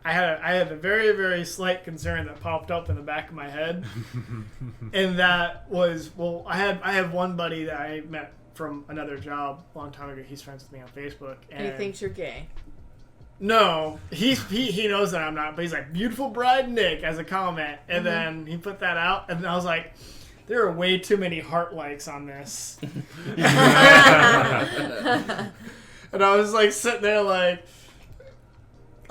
I had a very, very slight concern that popped up in the back of my head, and that was, well, I have one buddy that I met from another job a long time ago. He's friends with me on Facebook, And he thinks you're gay. no, he knows that I'm not, but he's like, beautiful bride Nick as a comment, and then he put that out, and I was like, there are way too many heart likes on this. And I was like sitting there like,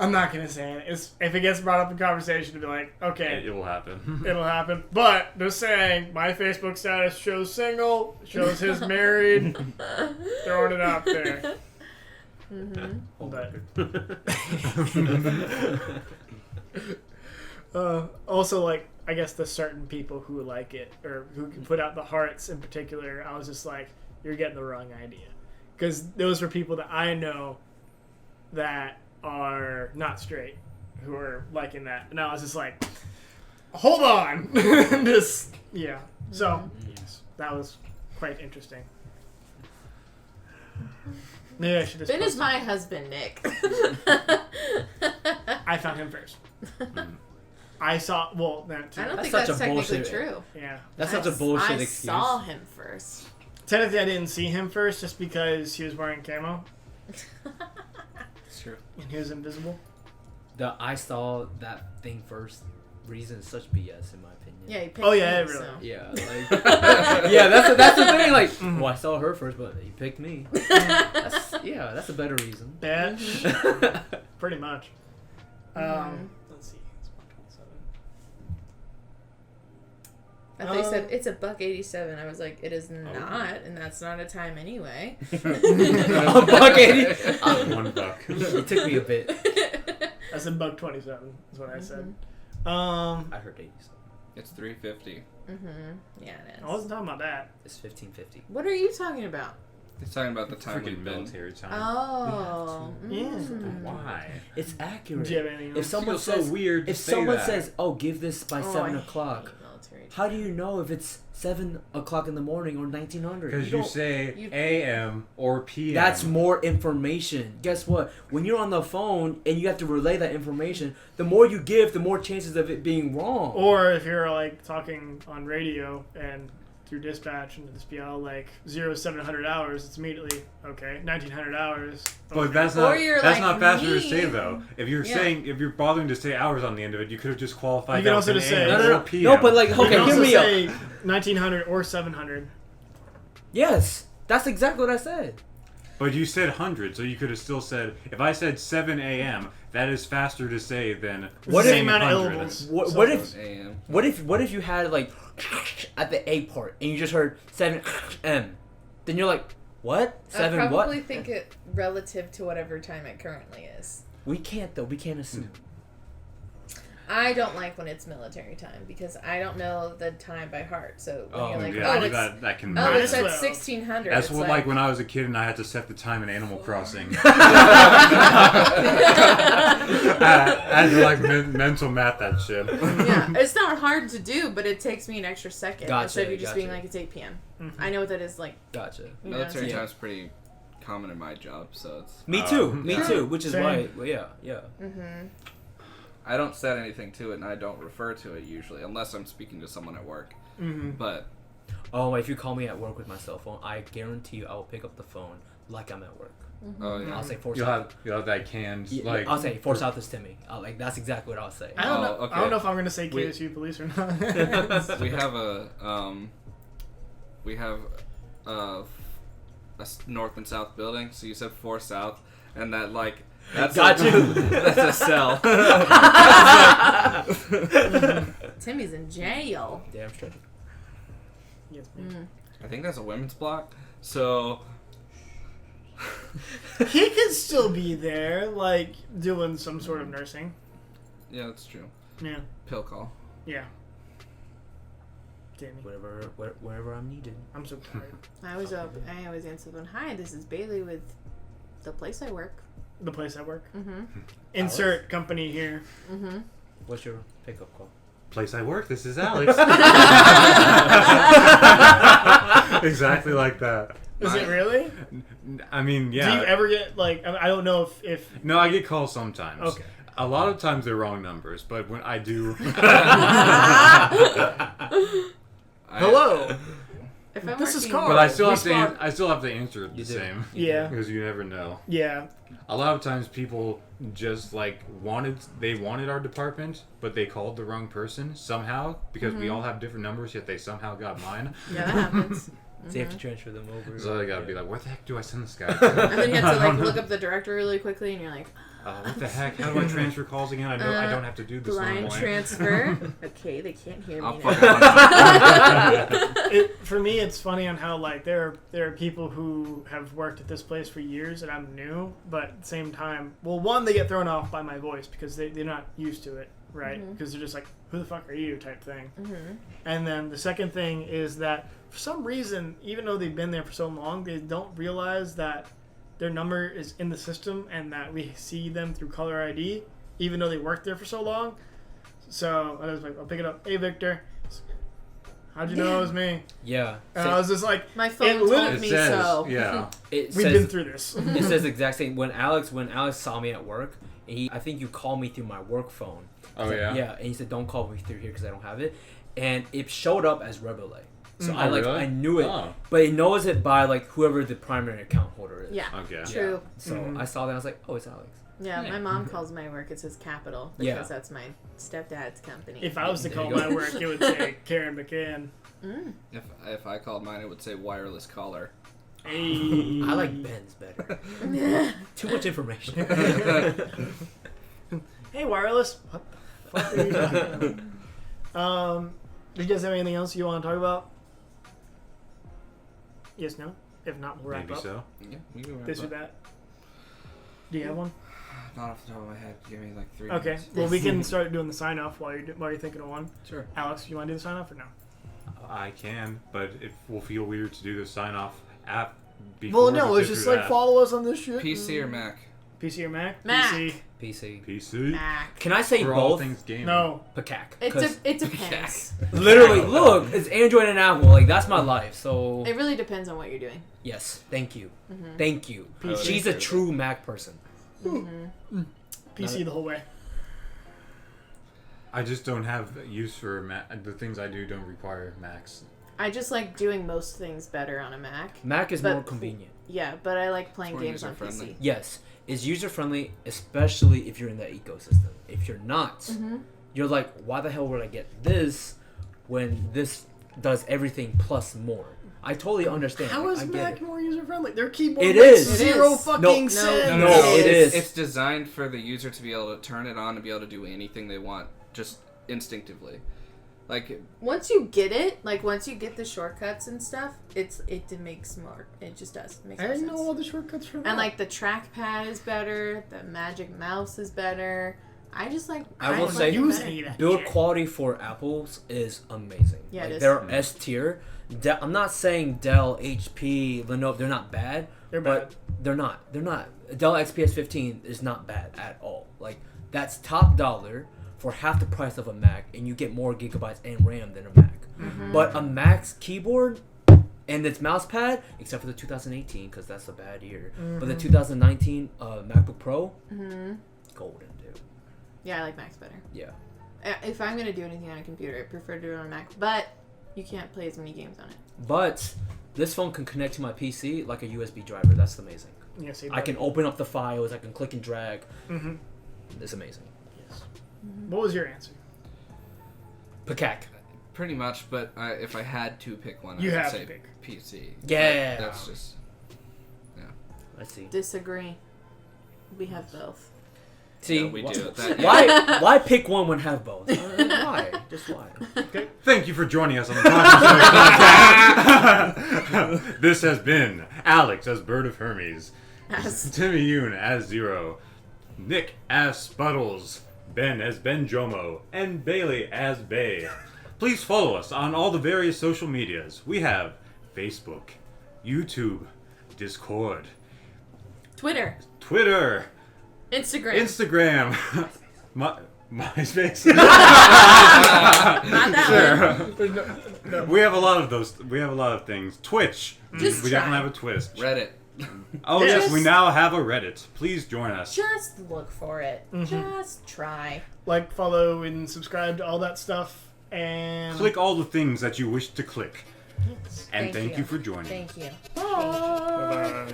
I'm not gonna say it. If it gets brought up in conversation, to be like, okay, It will happen. it'll happen. But just saying, my Facebook status shows single, shows his married, throwing it out there. But also, like, I guess the certain people who like it or who can put out the hearts in particular, I was just like, you're getting the wrong idea, because those are people that I know that are not straight who are liking that, and I was just like, hold on. Just yeah, so yes, that was quite interesting. Maybe I should just Ben post is my husband, Nick. I found him first. I saw, well, that too. I don't That's think such that's a technically bullshit. true. Yeah, That's such a bullshit I excuse. saw him first. technically I didn't see him first just because he was wearing camo It's true. and he was invisible. The I saw that thing first reason is such BS in my opinion. Yeah, he picked Oh, yeah, me, really. so. Yeah, like yeah, that's the thing. Like, well, I saw her first, but you picked me. That's a better reason. Bitch. Pretty much. Let's see. It's 1:27. I thought you said it's $1.87. I was like, it is not, and that's not a time anyway. $1.80. $1. It took me a bit. I said $1.27 is what I said. I heard 80. It's $3.50. Yeah, it is. I wasn't talking about that. It's $15.50. What are you talking about? He's talking about the time Freaking we've been. military time. Oh. Yeah. Why? It's accurate. Do you have anything If else? someone feels so says weird to if say someone that. says, "Oh, give this by Oh, 7 I o'clock," hate military how do you know if it's 7 o'clock in the morning or 1900? Because you don't- say you- AM or PM. That's more information. Guess what? When you're on the phone and you have to relay that information, the more you give, the more chances of it being wrong. Or if you're like talking on radio and through dispatch and just be all like 0700 hours, it's immediately okay. 1900 hours. But okay. that's Or not you're that's like not faster to me. say though. If you're Yeah. saying if you're bothering to say hours on the end of it, you could have just qualified. You can that also with just an say- AM No, or PM. No, but like, You okay, can hear also me out. say 1900 or 700. Yes, that's exactly what I said. But you said 100, so you could have still said if I said 7 a.m. That is faster to say than What Same if- amount of 100. syllables. What, So- what if AM. what if you had like at the A part and you just heard 7 m, then you're like, what? I 7 probably what? think it relative to whatever time it currently is. We can't though. We can't assume. I don't like when it's military time because I don't know the time by heart. So when you're like, yeah, it's that can. it's at 1600. That's what like when I was a kid and I had to set the time in Animal Crossing. I had to like mental math that shit. Yeah, it's not hard to do, but it takes me an extra second. Gotcha, Instead of you just being gotcha. like it's 8 p.m. Mm-hmm. I know what that is like. Gotcha. Military time's pretty common in my job, so it's. Me too. Me yeah. too. Which is Same. why. Well, yeah. Yeah. Mm-hmm. I don't set anything to it, and I don't refer to it usually, unless I'm speaking to someone at work. Mm-hmm. But Oh, if you call me at work with my cell phone, I guarantee you I will pick up the phone like I'm at work. oh yeah, I'll say Fort You'll South. have that canned like. I'll say Fort South is Timmy. Like that's exactly what I'll say. I don't know. okay. I don't know if I'm gonna say KSU police or not. we have a north and south building. So you said 4 South, and that like that's Got you. That's a cell. Timmy's in jail. Damn straight. Yes, ma'am. I think that's a women's block. So He could still be there, like doing some sort of nursing. yeah, that's true. Yeah, Pill call. yeah. Damn it. Wherever I'm needed. I'm so tired. I always answer the phone. Hi, this is Bailey with the place I work. The place I work. Mm-hmm. Insert company here. Mm-hmm. What's your pickup call? Place I work. This is Alex. Exactly like that. Is it really? I mean, yeah. Do you ever get like? I don't know if No, I get calls sometimes. Okay. A lot of times they're wrong numbers, but when I do, hello. If I'm This is working- Carl. but I still have to. Respond. I still have to answer it the You do. same Yeah, because you never know. yeah. A lot of times people just like wanted our department, but they called the wrong person somehow because we all have different numbers, yet they somehow got mine. Yeah, that happens. So you have to transfer them over. So I gotta be like, where the heck do I send this guy? And then you have to like look up the director really quickly, and you're like, What the heck? How do I transfer calls again? I don't have to do this blind normally. transfer. Okay, they can't hear I'll me fucking now. For me, it's funny on how like there are people who have worked at this place for years and I'm new, but at the same time, well, one, they get thrown off by my voice because they're not used to it, right? Because they're just like, who the fuck are you type thing. And then the second thing is that for some reason, even though they've been there for so long, they don't realize that their number is in the system and that we see them through caller ID, even though they worked there for so long. So I was like, I'll pick it up. Hey, Victor. How'd you know it was me? Yeah. And I was just like, My phone It told It me says, so. yeah. It we've says, been through this. It says the exact same. When Alex saw me at work, I think you called me through my work phone. Oh yeah. Yeah, and he said, "Don't call me through here because I don't have it," and it showed up as Rebele. So Oh, really? I knew it, Oh. but it knows it by like whoever the primary account holder is. Yeah, Okay. true. So I saw that, I was like, "Oh, it's Alex." Yeah, my mom calls my work. It says Capital because Yeah. that's my stepdad's company. If I was to There call you go. my work, it would say Karen McCann. if I called mine, it would say wireless caller. Hey. I like Ben's better. Too much information. Hey, wireless. What the fuck are you talking about? Do you guys have anything else you want to talk about? Yes, no? If not, we'll wrap Maybe up. so. Yeah, we can wrap This or up. that. Do you have one? Not off the top of my head. Give me like 3 Okay. minutes. Well, we can start doing the sign off while you're thinking of one. Sure. Alex, you want to do the sign off or no? I can, but it will feel weird to do the sign off app before. Well, no, we it's get just through like that. follow us on this shit. PC or Mac? PC or Mac? Mac. PC. PC. PC. Mac. Can I say For all both? things gaming. No. Pacac. It 'Cause depends. literally, look, it's Android and Apple. Like that's my life. So It really depends on what you're doing. yes, thank you, thank you. PC. She's a true Mac person. PC the whole way. I just don't have use for Mac. The things I do don't require Macs. I just like doing most things better on a Mac. Mac is But- more convenient. Yeah, but I like playing It's more games on user-friendly. PC. Yes, it's user friendly, especially if you're in that ecosystem. If you're not, you're like, why the hell would I get this when this does everything plus more? I totally understand. How Like, is I get Mac it. more user friendly? Their keyboard It makes is. zero It is. fucking No, sense. no, it is. It's designed for the user to be able to turn it on and be able to do anything they want just instinctively. Like, Once you get it, like once you get the shortcuts and stuff, it makes more. It just does. It makes I more didn't sense. know all the shortcuts for that. And like the trackpad is better, the magic mouse is better. I just like. I will say, use any of that build shit. quality for Apples is amazing. Yeah, like, it is. they're S tier. I'm not saying Dell, HP, Lenovo, they're not bad. They're but bad. They're not. They're not. Dell XPS 15 is not bad at all. Like, that's top dollar for half the price of a Mac, and you get more gigabytes and RAM than a Mac. Mm-hmm. But a Mac's keyboard and its mouse pad, except for the 2018, because that's a bad year. But the 2019 MacBook Pro, golden, dude. Yeah, I like Macs better. Yeah. If I'm gonna do anything on a computer, I prefer to do it on a Mac. But you can't play as many games on it. But this phone can connect to my PC like a USB driver. That's amazing. Yeah, see, I can open up the files. I can click and drag. Mm-hmm. It's amazing. Yes. What was your answer? Pakak. Pretty much, but if I had to pick one, You I would have say to pick. PC. Yeah. That's just... Let's see. Disagree. We have both. See, Yeah, we do. That, why pick one when have both? Why? Just why? Okay. Thank you for joining us on the podcast. This has been Alex as Bird of Hermes, Timmy Yoon as Zero, Nick as Spuddles, Ben as Ben Jomo, and Bailey as Bay. Please follow us on all the various social medias. We have Facebook, YouTube, Discord, Twitter, Instagram, MySpace. not that one. We have a lot of those. We have a lot of things. Twitch. Just we try. definitely have a Twitch. Reddit. Oh Yes. yes, we now have a Reddit. Please join us. Just look for it. Just try. Like, follow, and subscribe to all that stuff. And Click all the things that you wish to click. Yes. And thank you for joining. Thank you. Bye.